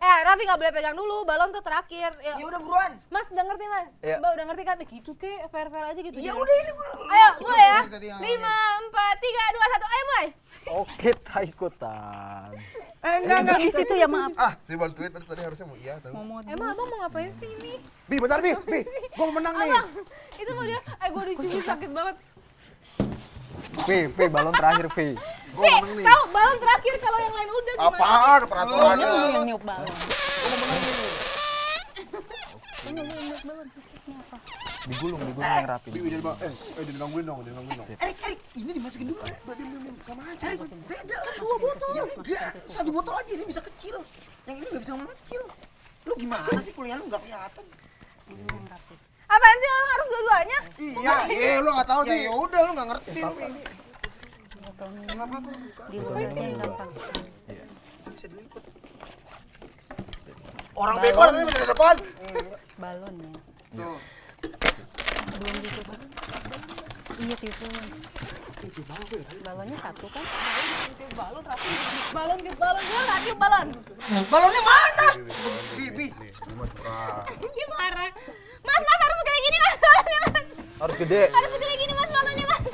Raffi enggak boleh pegang dulu, balon tuh terakhir. Ya udah buruan. Mas, udah ngerti Mas? Iya. Mbak udah ngerti kan? Gitu kek, fair-fair aja gitu. Ya Jangan- udah ini gua. Ayo, mulai ya. Tadi yang 5, 4, 3, 2, 1. Ayo mulai. Oke, tak ikutan. Enggak. Di situ ya maaf. Ah, dibantuin tadi harusnya mau iya tahu. Emang abang mau ngapain sih ini? Bi, bentar Bi. Gua mau menang nih. Abang, itu mau dia. Gue dicubit sakit banget. V, balon terakhir V. Gua mau menang nih. Tahu balon terakhir kalau yang lain udah gimana? Apaan peraturannya? Ini yang niup balon. Digulung yang rapi. Bi, jangan digangguin dong. Erik, ini dimasukin dulu. Diam, sama aja. Erik, beda lah 2 botol. Ya enggak, 1 botol aja ini bisa kecil. Yang ini nggak bisa mengecil. Lu gimana sih kuliah lu nggak kelihatan? Apaan sih orang harus dua-duanya? Iya, lu nggak tahu Ya sih. ya udah lu nggak ngerti lu ini. Enggak apa-apa buka. Dilipet aja yang gampang. Bisa dilipet. Orang bego tadi di depan. Balonnya. Tuh. Belum gitu kan? Iya tisu. Balonnya 1 kan? Balon Raffi. Balon. Gue nggak tiup balon. Balonnya mana? Bi. Dia marah. Mas harus kayak gini mas balonnya mas. Harus gede. Harus kayak gini mas balonnya mas.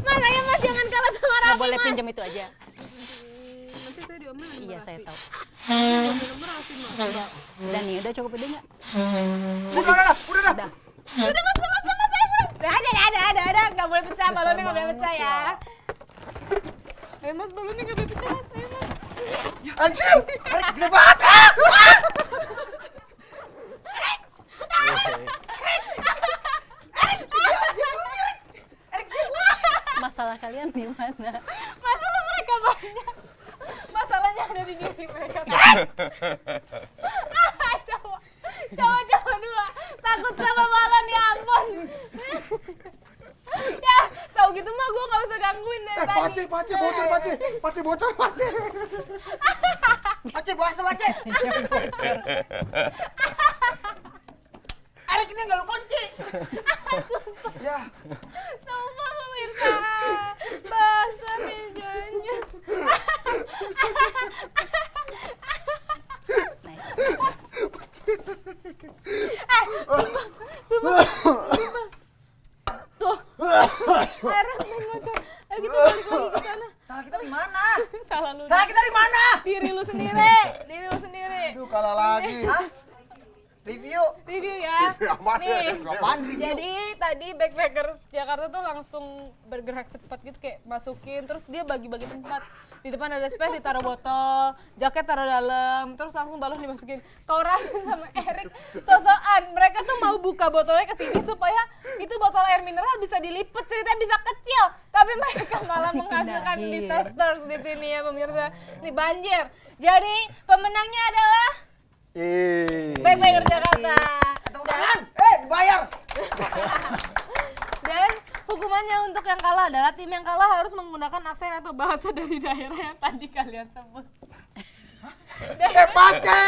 Mas ayo mas jangan kalah sama Nggak Raffi boleh mas. pinjam itu aja. Nanti saya diomelin. Iya saya tahu. Nomor Raffi mas. Dan nih udah cukup gede nggak? Udah. Udah. Udah mas saya belum. Ada. Nggak boleh pecah balonnya nggak boleh pecah ya. Ayo mas balonnya nggak boleh pecah mas. Ayo mas. Anjir, Erik gede banget. Masalah kalian di mana? Masalah mereka banyak. Masalahnya ada di diri mereka. Coba dua. Takut sama balon ya ampun. Ya, tahu gitu mah gue nggak usah gangguin deh tadi. Pace bocor. Pace bahasa Pace. Erik ini nggak lu kunci. Ya. Sumpah pemirsa. Bahasa mejanya. Nice. Sumpah. Tuh. Airnya ngocor. Ayo kita balik lagi ke sana. Salah kita di mana? Salah lu. Salah kita di mana? Diri lu sendiri. Aduh, kalah lagi. Hah? Review. Review ya. Apaan ya? Nih. Apaan review? Jadi tadi Backpackers Jakarta tuh langsung bergerak cepat gitu kayak masukin terus dia bagi-bagi tempat. Di depan ada space ditaruh botol, jaket taruh dalam, terus langsung balon dimasukin. Kalau Raffi sama Erik sosokan, mereka tuh mau buka botolnya ke sini supaya itu botol air mineral bisa dilipet, ceritanya bisa kecil. Tapi mereka malah menghasilkan Dipindahin. disasters di sini ya pemirsa. Ini banjir. Jadi pemenangnya adalah Backpackers Jakarta. Tepuk tangan. Dibayar. Dan hukumannya untuk yang kalah adalah tim yang kalah harus menggunakan aksen atau bahasa dari daerah yang tadi kalian sebut. Pace.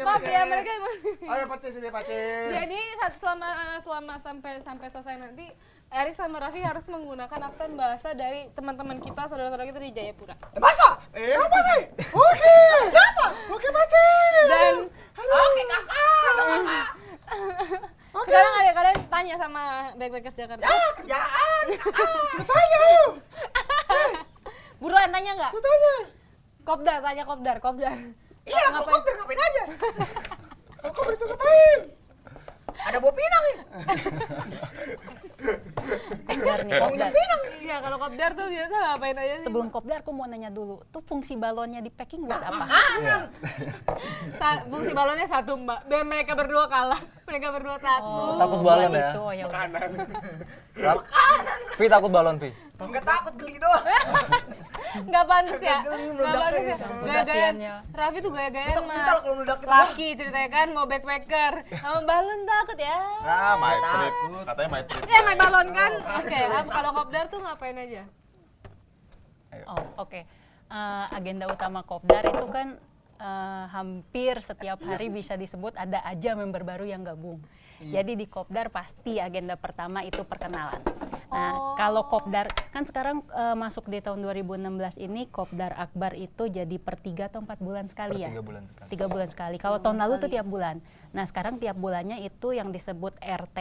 Maaf ya mereka emang. Ayo Pace sini Pace. Jadi selama sampai selesai nanti Erik sama Raffi harus menggunakan aksen bahasa dari teman-teman kita, saudara-saudara kita di Jayapura. Masa? Apa sih? Oke. Siapa? Oke Pace. Dan Oke kakak. sekarang kalian tanya sama Backpackers Jakarta. Kerjaan. Tanya yuk. Buruan tanya nggak? Tanya. Kopdar, tanya Kopdar. Iya, kok kopdar ngapain aja? Kok itu ngapain? Ada bawa pinang nih. Kopdar nih, Baunya kopdar. pinang. Iya, kalau Kopdar tuh biasa ngapain aja sih? Sebelum kopdar aku mau nanya dulu, tuh fungsi balonnya di packing buat apa? Makanan. Fungsi balonnya satu mbak, biar mereka berdua kalah, mereka berdua takut. Takut balon buat ya? Itu, ya udah. Vi takut balon Vi. Enggak takut geli doang. Nggak pantas ya, Geli nggak meledaknya pantas ya. gitu. Gaya-gayaan, Kasiannya. Raffi tuh gaya-gayaan Bentar, mas. bentar kalau meledak kita. Laki ceritanya kan mau backpacker, sama balon takut ya. Ah, my trip. Katanya my trip. Ya main balon kan, oke. Kalau Kopdar tuh ngapain aja? Oh, oke. Agenda utama kopdar itu kan hampir setiap hari bisa disebut ada aja member baru yang gabung. Jadi di Kopdar pasti agenda pertama itu perkenalan. Nah, kalau Kopdar kan sekarang masuk di tahun 2016 ini Kopdar Akbar itu jadi per 3 atau 4 bulan sekali ya? 3 bulan sekali. 3 bulan sekali. Kalau tahun lalu tuh tiap bulan. Nah, sekarang tiap bulannya itu yang disebut RT.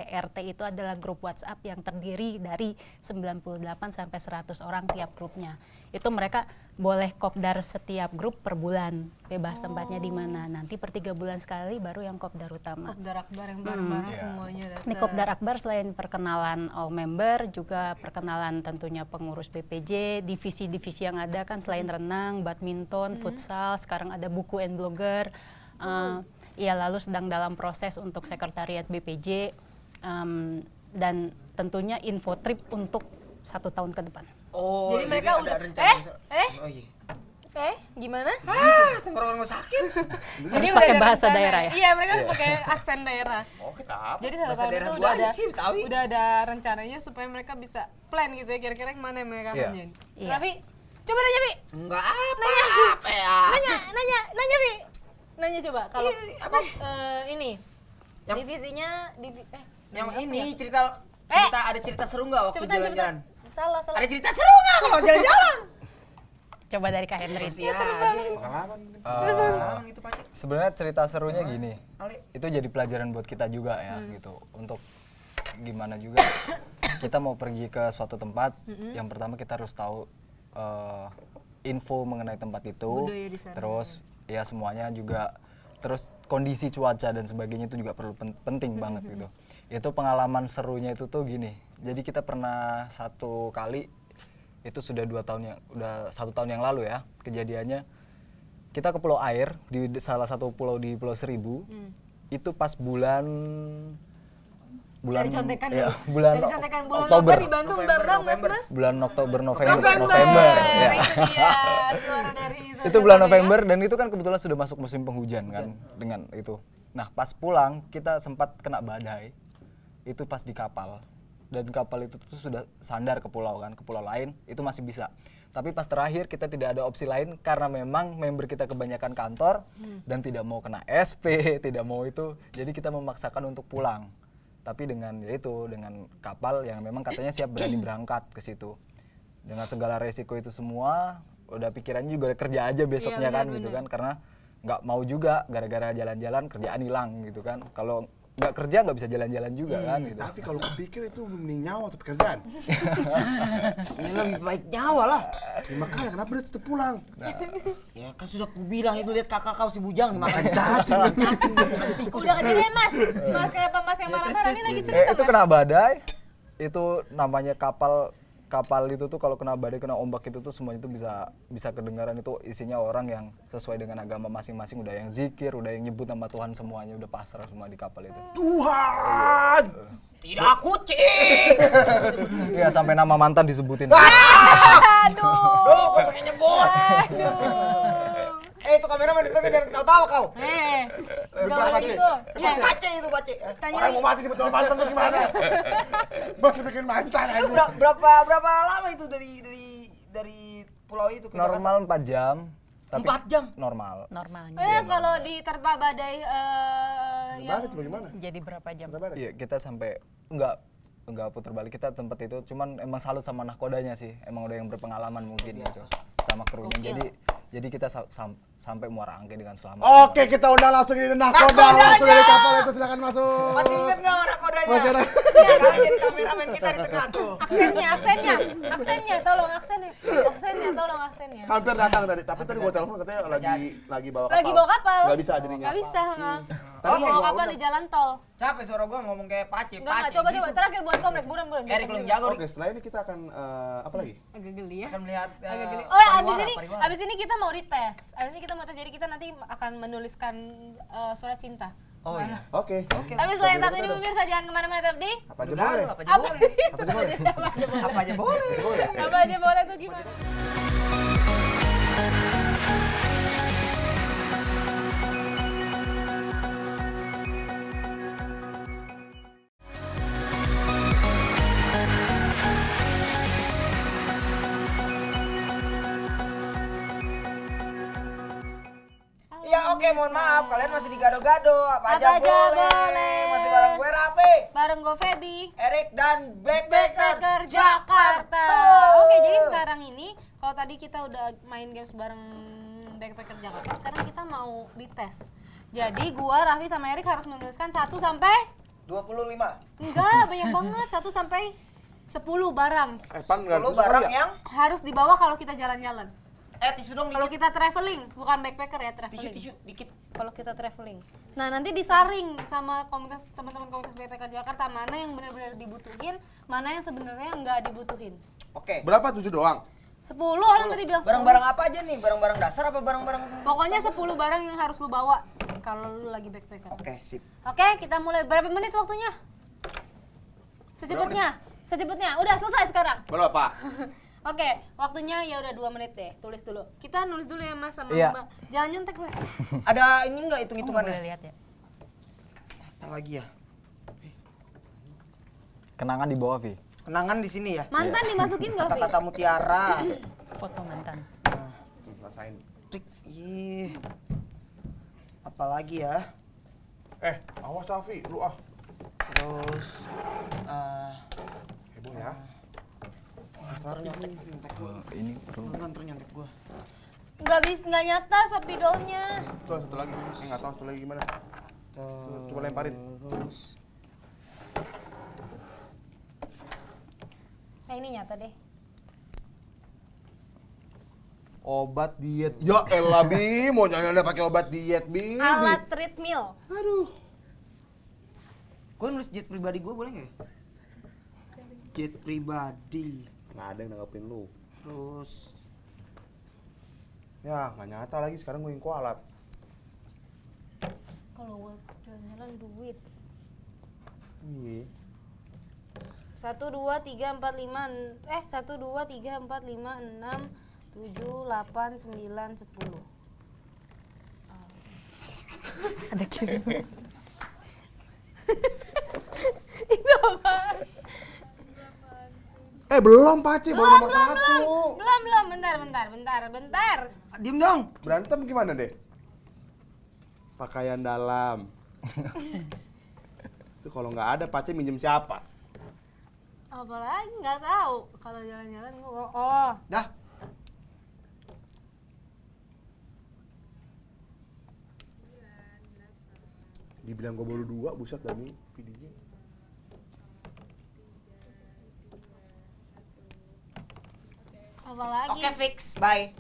RT itu adalah grup WhatsApp yang terdiri dari 98 sampai 100 orang tiap grupnya. Itu mereka boleh Kopdar setiap grup per bulan. Bebas tempatnya di mana. Nanti per 3 bulan sekali baru yang Kopdar utama. Kopdar Akbar yang bareng-bareng semuanya datang. Di Kopdar Akbar selain perkenalan all member, juga perkenalan tentunya pengurus BPJ, divisi-divisi yang ada kan selain renang, badminton, futsal, sekarang ada buku and blogger. Ya lalu sedang dalam proses untuk sekretariat BPJ dan tentunya info trip untuk 1 tahun ke depan. Oh, Jadi mereka ada udah rencana. Oh iya. Gimana? Tenggorokan gue sakit. Jadi Harus udah pakai ada bahasa rencana. daerah ya? Iya, mereka harus pakai aksen daerah. Oh, kita apa? Jadi 1 Bahasa tahun daerah itu gua udah aja ada sih, Betawi. udah ada rencananya supaya mereka bisa plan gitu ya kira-kira yang mana yang mereka Iya. kerjain. Iya. Raffi, coba nanya Pi. Enggak apa ya. Nanya Pi. Nanya coba kalau Apa? ini Yang- divisinya Yang apa ini ya? cerita ada cerita seru nggak waktu Cepetan. jalan-jalan? Salah. Ada cerita seru nggak kalau jalan-jalan? Coba dari Kak Henry. Iya aja. Pengalaman. Pengalaman itu Pak. Sebenarnya cerita serunya gini. Ale. Itu jadi pelajaran buat kita juga ya gitu. Untuk gimana juga kita mau pergi ke suatu tempat, yang pertama kita harus tahu info mengenai tempat itu. Budaya di sana. Terus ya semuanya juga, terus kondisi cuaca dan sebagainya itu juga perlu penting banget gitu. Itu pengalaman serunya itu tuh gini. Jadi kita pernah satu kali itu sudah 1 tahun yang lalu ya kejadiannya. Kita ke Pulau Air di salah satu pulau di Pulau Seribu. Itu pas bulan Cari contekan ya, dulu. bulan Cari contekan bulan Oktober. apa dibantu Mbak Bang, Mas? Bulan Oktober November. November ya. Itu dia suara dari Itu bulan November dan itu kan kebetulan sudah masuk musim penghujan kan dengan itu. Nah, pas pulang kita sempat kena badai. Itu pas di kapal. Dan kapal itu tuh sudah sandar ke pulau lain itu masih bisa. Tapi pas terakhir kita tidak ada opsi lain karena memang member kita kebanyakan kantor dan tidak mau kena SP, tidak mau itu. Jadi kita memaksakan untuk pulang. Tapi dengan dengan kapal yang memang katanya siap berani berangkat ke situ. Dengan segala resiko itu semua, udah pikirannya juga kerja aja besoknya kan gitu kan, karena nggak mau juga gara-gara jalan-jalan kerjaan hilang gitu kan. Kalau nggak kerja nggak bisa jalan-jalan juga kan gitu. Tapi kalau kepikir itu mending nyawa atau pekerjaan. Ini lebih baik nyawa lah. Ya, makanya kenapa dia tetap pulang? Ya kan sudah kubilang itu lihat kakak kau si bujang dimakan Cacing. Udah kejadian Mas. Mas kenapa Mas yang marah-marah ini lagi cerita Itu Mas? kena badai, itu namanya kapal itu tuh kalau kena badai, kena ombak itu tuh semuanya itu bisa kedengaran. Itu isinya orang yang sesuai dengan agama masing-masing, udah yang zikir, udah yang nyebut nama Tuhan, semuanya udah pasrah semua di kapal itu. Tuhan. Tidak kucing. Iya, sampai nama mantan disebutin. Aduh. Duh, kau pakai nyebut. Aduh. Itu kameramen itu jangan ketawa-tawa kau. Enggak boleh gitu. Itu baca itu baca. Tanya Orang mau mati betul mantan tuh gimana? Masih bikin mantan Itu aja. berapa lama itu dari pulau itu ke Jakarta? Normal 4 jam. Tapi 4 jam? normal. Normalnya. kalau diterpa badai Gimana itu bagaimana? Jadi berapa jam? Iya, kita sampai enggak putar balik, kita tempat itu cuman emang salut sama nahkodanya sih. Emang udah yang berpengalaman mungkin gitu sama krunya. Jadi kita sampai Muara Angke dengan selamat. Oke, kita undang langsung ini nakoda langsung dari kapal itu, silakan masuk. Masih ingat nggak orang kodanya? Masih ada. Iya, sekarang jadi kameramen kita di tengah tuh. aksennya tolong aksennya. Hampir datang tadi, tapi tadi gua telepon katanya lagi bawa kapal. Lagi bawa kapal. Nggak bisa jadinya. Nggak bisa. Tapi Bawa mau kapal di jalan tol. Capek suara gua ngomong kayak pace. Enggak, coba terakhir buat komrek buram. Erik belum jago. Oke, setelah ini kita akan apa lagi? Agak geli ya. Akan melihat Agak geli. pariwara. Abis ini kita mau dites. Jadi kita nanti akan menuliskan surat cinta. Oh iya. Oke. Tapi selain satu ini pemirsa jangan kemana-mana tetap di Apa aja boleh? Apa aja boleh. Apa aja boleh? Apa aja boleh. Apa aja boleh tuh gimana? Oke, mohon maaf, kalian masih di Gado-Gado. Apa aja boleh. Masih bareng gue Raffi, Bareng gue Feby. Erik dan Backpacker Backpacker Jakarta. Oke, jadi sekarang ini kalau tadi kita udah main games bareng Backpacker Jakarta, sekarang kita mau dites. Jadi gua, Raffi sama Erik harus menuliskan 1 sampai 25. enggak, banyak banget. 1 sampai 10 barang Pan nggak Lu terus barang ya? yang harus dibawa kalau kita jalan-jalan. tisu dong Kalau dikit. kita traveling, bukan backpacker ya, traveling. Tisu dikit. Kalau kita traveling. Nah, nanti disaring sama komunitas teman-teman komunitas Backpacker Jakarta mana yang benar-benar dibutuhin, mana yang sebenarnya nggak dibutuhin. Oke. Berapa 7 doang? 10 orang tadi bilang 10. Barang-barang apa aja nih? Barang-barang dasar apa barang-barang? Pokoknya 10 barang yang harus lu bawa kalau lu lagi backpacker. Oke, sip. Oke, kita mulai. Berapa menit waktunya? Secepatnya. Udah selesai sekarang. Belum, Pak. Oke, waktunya ya udah 2 menit deh. Tulis dulu. Kita nulis dulu ya Mas sama Iya. Mbak. Jangan nyontek, Mas. Ada ini enggak Boleh hitung-hitungannya? lihat ya. Apa lagi ya? Kenangan di bawah, Vi. Kenangan di sini ya. Mantan dimasukin enggak, Vi? Kata-kata mutiara. Foto mantan. Rasain. Trik. Ih. Apa lagi ya? Awas Safi, lu ah. Terus Heboh ya. ntar nyontek gua. Ini perlu. Ntar nyontek gua. Nggak nyata spidolnya. Tuh satu lagi. Nggak tahu satu lagi gimana. Coba lemparin. Terus Nah, ini nyata deh. Obat diet. Ya elah Bi, mau jangan ada pakai obat diet Bi. Alat treadmill. Aduh. gue nulis jet pribadi gue boleh nggak ya? Jet pribadi. Nggak ada yang nanggapin lu. Terus Ya, nggak nyata lagi sekarang gue yang kualat. Kalau buat jalan-jalan duit. Iya. 1 2 3 4 5 1 2 3 4 5 6 7 8 9 10. Ada kiri. Itu apa? Belum Paci, baru nomor 1. Belum, bentar. diem dong. Berantem gimana deh? Pakaian dalam. Itu kalau nggak ada Paci minjem siapa? Apalagi nggak tahu. Kalau jalan-jalan gua Dah. Dibilang gue baru 2, buset Dani videonya. apalagi. Oke, fix. Bye.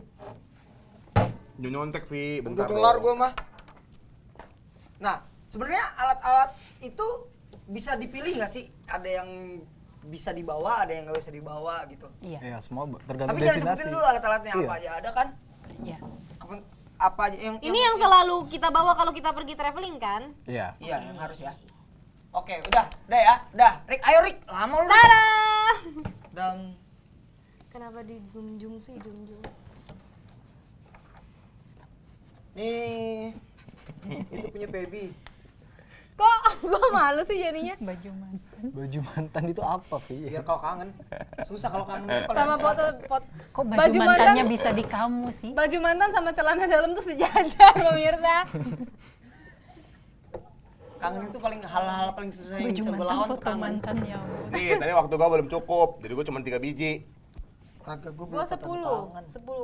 Nyontek Vi, Udah bentar kelar dong. gue mah. Nah, sebenarnya alat-alat itu bisa dipilih nggak sih? Ada yang bisa dibawa, ada yang nggak bisa dibawa gitu. Iya. Ya, semua tergantung Tapi jangan destinasi. sebutin dulu alat-alatnya Iya. apa aja. Ada kan? Iya. Apa aja yang Ini yang selalu kita bawa kalau kita pergi traveling kan? Iya. Iya, yang harus ya. Oke, udah ya. Udah. Rick, ayo Rick. Lama lu. Rick. Dadah! Dan Kenapa di zoom sih zoom? nih itu punya baby. Kok gua malu sih jadinya? Baju mantan. Baju mantan itu apa, Vi? Biar kau kangen. Susah kalau kangen itu paling Sama susah. foto Kok baju mantannya bisa di kamu sih? Baju mantan sama celana dalam tuh sejajar pemirsa. Kangen itu paling hal-hal paling susah yang Baju bisa gue mantan, lawan tuh foto kangen. mantan ya Allah. Nih, tadi waktu gue belum cukup, jadi gue cuma 3 biji. Kagak gue Gua 10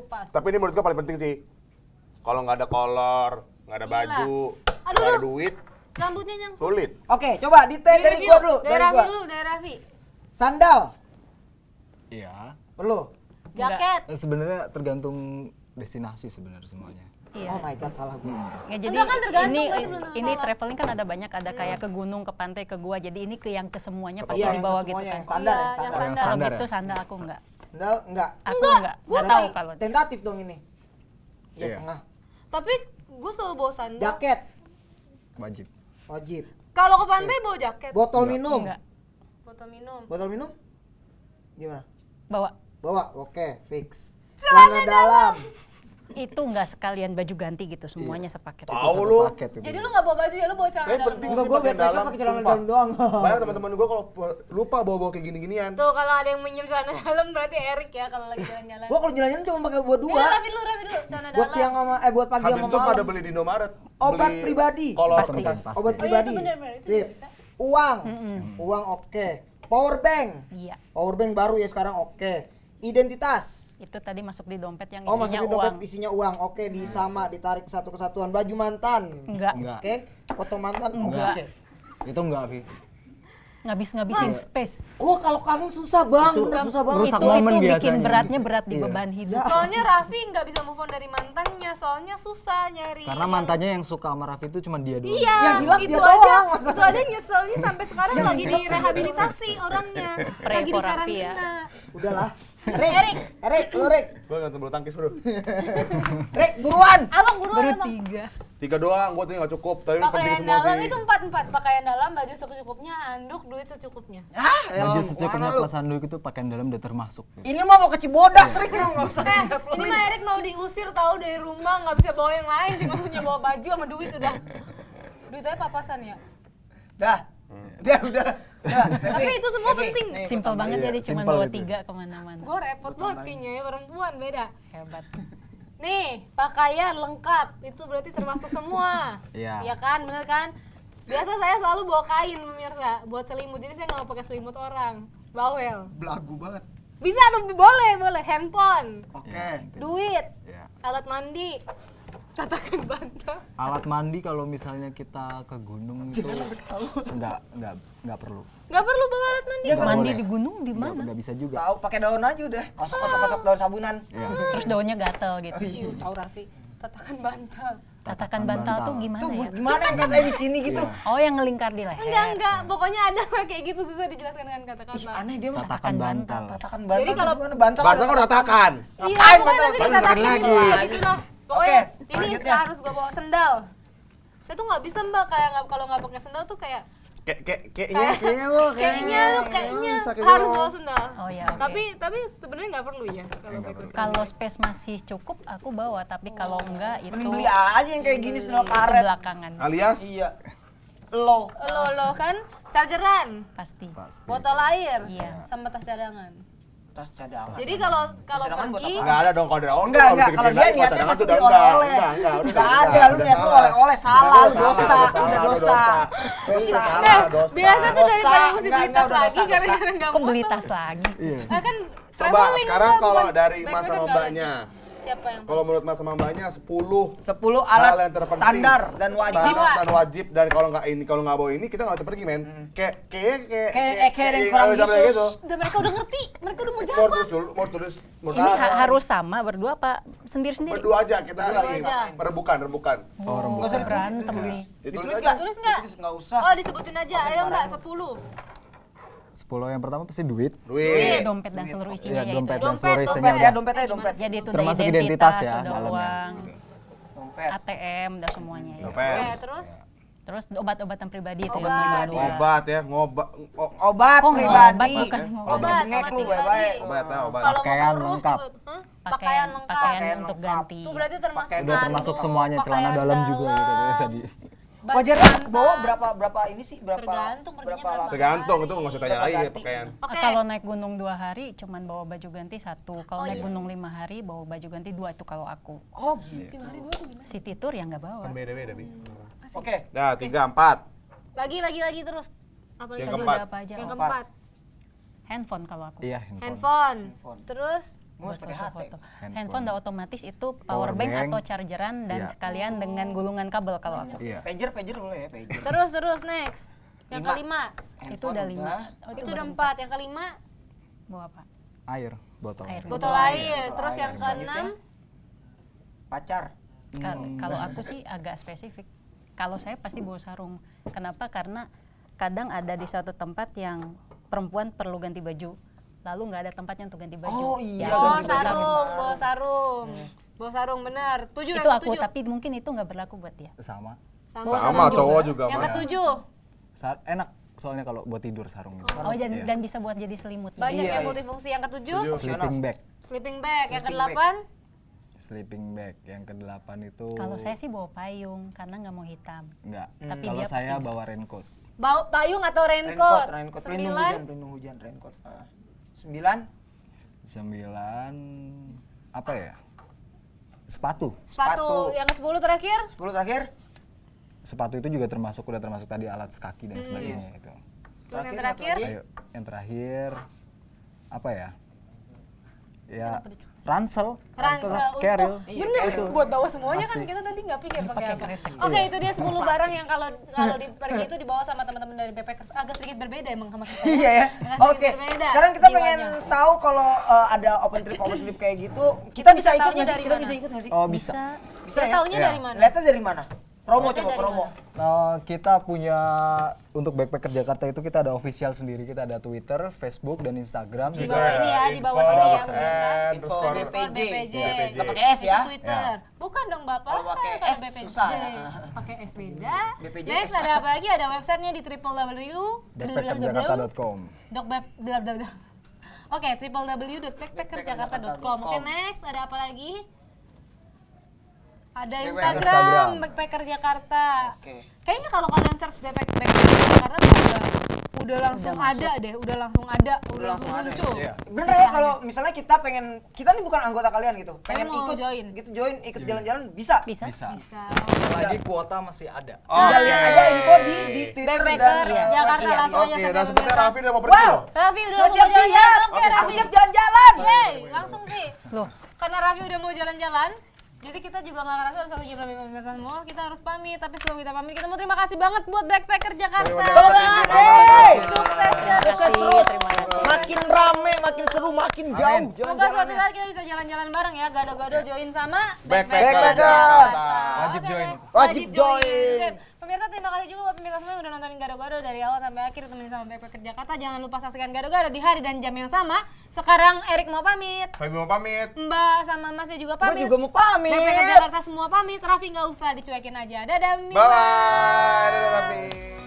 pas. Tapi ini menurut gue paling penting sih. Kalau nggak ada kolor, nggak ada Gila. baju, Aduh, nggak ada lu. duit, Rambutnya yang sulit. Oke, coba detail dari review. gua dulu, dari Raffi gua. dulu, dari Raffi. Sandal, Iya. perlu. Jaket. Sebenarnya tergantung destinasi sebenarnya semuanya. Iya. Oh my god, salah gua. Ya, jadi Enggak kan tergantung, ini berarti belum ini salah. traveling kan ada banyak, ada kayak ke gunung, ke pantai, ke gua. Jadi ini ke yang ke semuanya pasti Iya, yang dibawa ke gitu semuanya, kan. yang standar, Iya, yang yang standar. standar. Kalau Standar gitu ya? sandal aku enggak. Sandal enggak. Aku enggak tahu kalau dia. Tentatif dong ini. Iya, Iya. setengah. Tapi gue selalu bawa sandal. Jaket, Wajib. wajib. Kalau ke pantai bawa jaket. Botol minum. Enggak. Botol minum. Botol minum? Gimana? Bawa. Bawa, oke, fix. Celana dalam. Itu enggak sekalian baju ganti gitu, semuanya sepaket. Tahu Satu lu. paket itu. Jadi lu nggak bawa baju ya, lu bawa celana dalam. penting Enggak, sih gua pakaian backpacker dalam, pakai celana sumpah. dalam doang. Banyak teman-teman gue kalau lupa bawa-bawa kayak gini-ginian. Tuh kalau ada yang minjem celana dalam berarti Erik ya kalau lagi jalan-jalan. Gua kalau jalan-jalan cuma pakai buat Ya, dua. Raffi dulu celana dalam. Buat siang sama buat pagi Habis sama itu pada malam. beli di Indomaret. Obat beli pribadi. kolor Pasti. kertas. Pasti. Obat Oh iya, pribadi. itu benar-benar, itu Sip. bisa. Uang. Uang oke. Power bank. Iya. Power bank baru ya sekarang oke. Identitas. Itu tadi masuk di dompet yang Oh, isinya masuk di dompet uang. isinya uang. Oke, disama, ditarik satu kesatuan. Baju mantan. Enggak. Enggak. Oke. Foto mantan. Enggak. Oke. Itu enggak, Vi. Ngabisin space. Gua kalau kangen susah bang, udah susah banget. Merusak Itu momen bikin biasanya. beratnya berat di Iya. beban hidup. Soalnya Raffi nggak bisa move on dari mantannya, soalnya susah nyari. Karena mantannya yang suka sama Raffi itu cuma dia doang. Iya, Yang hilang itu dia aja. doang, Itu aja nyeselnya sampai sekarang lagi direhabilitasi orangnya. Lagi di Pray for Raffi ya. karantina. Udahlah. Erik, Lu Rik. Gue nggak bulu tangkis bro. Rik, buruan. abang buruan Baru abang. 3. 3 doang, gue tuh nggak cukup. Tapi penting Pakaian semua dalam sih. itu 4 pakaian dalam, baju secukupnya, handuk, duit secukupnya. Ah, Baju elah, secukupnya mana lu? plus handuk itu pakaian dalam udah termasuk. Gitu. Ini mah mau ke Cibodas, Rik, lu enggak usah. Ini mah Erik mau diusir tahu dari rumah, nggak bisa bawa yang lain, cuma punya bawa baju sama duit udah. Duitnya papasan ya. Dah. Udah. Tapi itu semua penting. Simpel banget Iya, jadi cuma simpel bawa itu. 3 kemana-mana. Gue repot banget kayaknya ya, perempuan beda. Hebat. Nih, pakaian lengkap itu berarti termasuk semua. Iya. Iya kan, bener kan? Biasa saya selalu bawa kain pemirsa buat selimut, jadi saya nggak mau pakai selimut orang. Bawel. Belagu banget. Bisa tuh, boleh. Handphone, Oke. duit, Iya. alat mandi, tatakan bantal. Alat mandi kalau misalnya kita ke gunung itu enggak perlu. Nggak perlu bawa alat mandi. Ya, Mandi boleh. di gunung di mana? Enggak bisa juga. Tahu pakai daun aja udah. Kosok daun sabunan. Iya. Terus daunnya gatel gitu. Iya, tahu Raffi. Tatakan bantal. Tatakan bantal tuh gimana Tuh ya? gimana yang katanya di sini gitu? Oh, yang ngelingkar di leher. Enggak. Pokoknya ada lah kayak gitu, susah dijelaskan dengan kata-kata. Ih, aneh dia mah. Tatakan bantal. Tatakan bantal. Jadi kalau- gimana bantal? Bantal kan udah takan. Iya, Ngapain pokoknya bantal? nanti Bantal ditatakan lagi. semua gitu loh. Pokoknya Oke, ini selanjutnya. harus gue bawa sendal. Saya tuh nggak bisa mbak, kayak kalau nggak pakai sendal tuh kayak kayaknya harus bawa sendal. Oh ya, oke. Tapi sebenarnya nggak perlu ya kalau backpacker. Kalau space masih cukup aku bawa, tapi kalau enggak itu Mending beli aja yang kayak gini sendal itu karet. belakangan. Alias Iya. Lo. Lo kan chargeran, Pasti. botol air, Iya. sama tas cadangan. Tas cadangan. Jadi kalau Cadangan buat pergi nggak ada dong kalau dari awal. Enggak, kalau dia niatnya pasti beli oleh-oleh. Enggak ada, lu niat lu oleh-oleh, salah, lu dosa, udah dosa. Dosa. biasa tuh daripada Dosa. mesti Enggak, beli tas udah lagi dosa, gara-gara nggak Kok beli motor. tas lagi? Iya. Nah, kan Coba traveling, sekarang Mbak, kalau bukan dari backpacker mas sama nggak mbaknya. lagi. Siapa yang Kalau menurut mas sama mbaknya 10 10 hal alat yang terpenting. standar dan wajib. Standar dan wajib, dan kalau nggak bawa ini kita nggak bisa pergi men. Kayak Yang yang kurang udah gitu. gitu. Udah mereka udah ngerti, mereka udah mau Mau jawab. tulis dulu, mau tulis. Ini harus sama berdua apa sendiri-sendiri? Berdua aja kita Berdua ini aja. rebukan. Enggak usah Berantem ditulis. nih. Ditulis Ditulis nggak? Tulis nggak? Enggak usah. Oh disebutin aja, ayo mbak 10. 10 yang pertama pasti duit. Duit. Dompet dan seluruh isinya Iya, ya dompet itu. dan seluruh Dompet, isinya. Dompet ya, dompet aja, dompet. Jadi itu Termasuk udah identitas identitas, ya, udah dalamnya. uang, Dompet. ATM, udah semuanya ya. Dompet. Terus Terus obat-obatan pribadi itu Obat yang pribadi. kedua. Obat ya, ngobat. Obat Oh, pribadi. obat bukan Kalau ngobat. bengek lu Obat baik-baik. Obat ya, obat. kalau Pakaian mau kurus lengkap. juga, hah? Pakaian, Pakaian lengkap. pakaian untuk lengkap. ganti. Itu berarti termasuk Pakaian Udah handuk, termasuk semuanya, celana pakaian dalam juga gitu tadi. baju Wajar bantal. bawa berapa ini sih? Berapa? Tergantung perginya berapa. lama? Tergantung itu nggak usah tanya Berapa lagi ya ganti? pakaian. Oke. Kalau naik gunung 2 hari cuman bawa baju ganti 1. Kalau Oh, naik iya. gunung 5 hari bawa baju ganti 2 itu kalau aku. Oh, gitu. 5 hari 2 tuh gimana? City tour ya nggak bawa. Kan beda-beda Bi. Oke. Dah 3, 4. Lagi terus. Apa lagi? Yang Tadi keempat. udah apa aja? Yang Oh, keempat, handphone kalau aku. Iya, handphone. Handphone. Terus Gua harus Buat pakai HT. foto-foto. Handphone udah otomatis itu power Power bank bank. atau chargeran dan Iya. sekalian dengan gulungan kabel kalau aku. Iya. Pager boleh ya, pager. terus next. Yang 5. kelima. Itu udah 5. Oh, Itu baru udah 4. 4. Yang kelima, Bawa apa? Air, botol. Air. botol air. Terus yang keenam, Pacar. Kalau aku sih agak spesifik. Kalau saya pasti bawa sarung. Kenapa? Karena kadang ada di suatu tempat yang perempuan perlu ganti baju, lalu nggak ada tempatnya untuk ganti baju. Oh, iya, Ya, oh ganti baju. sarung, bawa sarung. Bawa sarung benar. 7 itu yang aku, ketujuh. tapi mungkin itu nggak berlaku buat dia. Sama. Bawa Sama sarung cowok juga. juga Yang mah. ketujuh, Enak soalnya kalau buat tidur sarung gitu. Oh, dan, Iya. dan bisa buat jadi selimut. banyak Iya, yang iya. multifungsi. Yang ketujuh, Sleeping bag. sleeping bag. Yang Sleeping kedelapan, Sleeping bag. Yang ke-8 itu Kalau saya sih bawa payung karena nggak mau hitam. enggak. Tapi Kalau dia saya pasti- bawa raincoat. payung atau raincoat. Raincoat. Sembilan, Pelindung hujan, raincoat. 9. 9 apa ya? Sepatu. sepatu. Yang ke-10 terakhir, 10 terakhir. sepatu itu juga udah termasuk tadi alat kaki dan sebagainya itu. Terus yang Terakhir, terakhir, satu Ayo, yang terakhir apa ya? Ya, ransel. ransel Keril. bener buat bawa semuanya kan Asli. kita tadi nggak pikir pakai apa. kresek. Oke, itu dia 10 barang yang kalau di pergi itu dibawa sama teman-teman dari backpackers agak sedikit berbeda emang sama kita. Iya ya. Agak sedikit Oke. berbeda Sekarang kita pengen jiwanya. tahu kalau ada open trip kayak gitu, kita bisa ikut taunya nggak sih? dari Kita mana? bisa ikut nggak sih? Oh, bisa. Bisa Kita ya? taunya Iya. dari mana? Lihatnya dari mana? Promo Lihatnya coba dari promo. mana? Nah, kita punya untuk Backpacker Jakarta itu kita ada official sendiri, kita ada Twitter, Facebook, dan Instagram. Di Juga bawah ini ya, di bawah sini ya pemirsa. Info Underscore BPJ. BPJ. Nggak pakai S ya? Itu Twitter. Bukan dong Bapak. Kalau pakai Kalau S BPJ. susah. Pakai S beda. BPJ Next S. ada apa lagi? Ada websitenya di backpackerjakarta.com. Oke, www.backpackerjakarta.com. Oke, next ada apa lagi? Ada Instagram Backpacker Jakarta. Oke. Kayaknya kalau kalian search Backpacker Jakarta tuh udah langsung ada deh, udah langsung muncul. Iya. Bener ya kalau misalnya kita nih bukan anggota kalian gitu, pengen mau ikut join. gitu ikut jalan-jalan bisa. Bisa. Bisa. Lagi kuota masih ada. Tinggal lihat aja info di Twitter Backpacker dan Jakarta langsung aja Oke, sampai dan sepertinya pemirsa. Raffi udah mau pergi Wow. loh. Raffi udah Sudah langsung mau siap-siap. jalan-jalan. Oke, Aku Raffi. siap jalan-jalan. Yeay, langsung sih. Loh, Karena Raffi udah mau jalan-jalan, jadi kita juga nggak ngerasa harus 1 jam lebih pemirsa semua. Kita harus pamit, tapi sebelum kita pamit, kita mau terima kasih banget buat Backpacker Jakarta. Sukses terus. Sukses terus. Makin rame, makin seru, makin jauh. Semoga suatu saat kita bisa jalan-jalan bareng ya. Gado-gado join sama Backpacker Jakarta. Wajib Oke join. deh. Wajib join. Sip. Pemirsa terima kasih juga buat pemirsa semua yang udah nontonin Gado-Gado dari awal sampai akhir temenin sama Backpacker Jakarta. Jangan lupa saksikan Gado-Gado di hari dan jam yang sama. Sekarang Erik mau pamit. Feby mau pamit. Mbak sama Masnya juga Gue pamit. juga mau pamit. Backpacker Jakarta semua pamit. Raffi nggak usah dicuekin aja. Dadah. Bye. Dadah Raffi.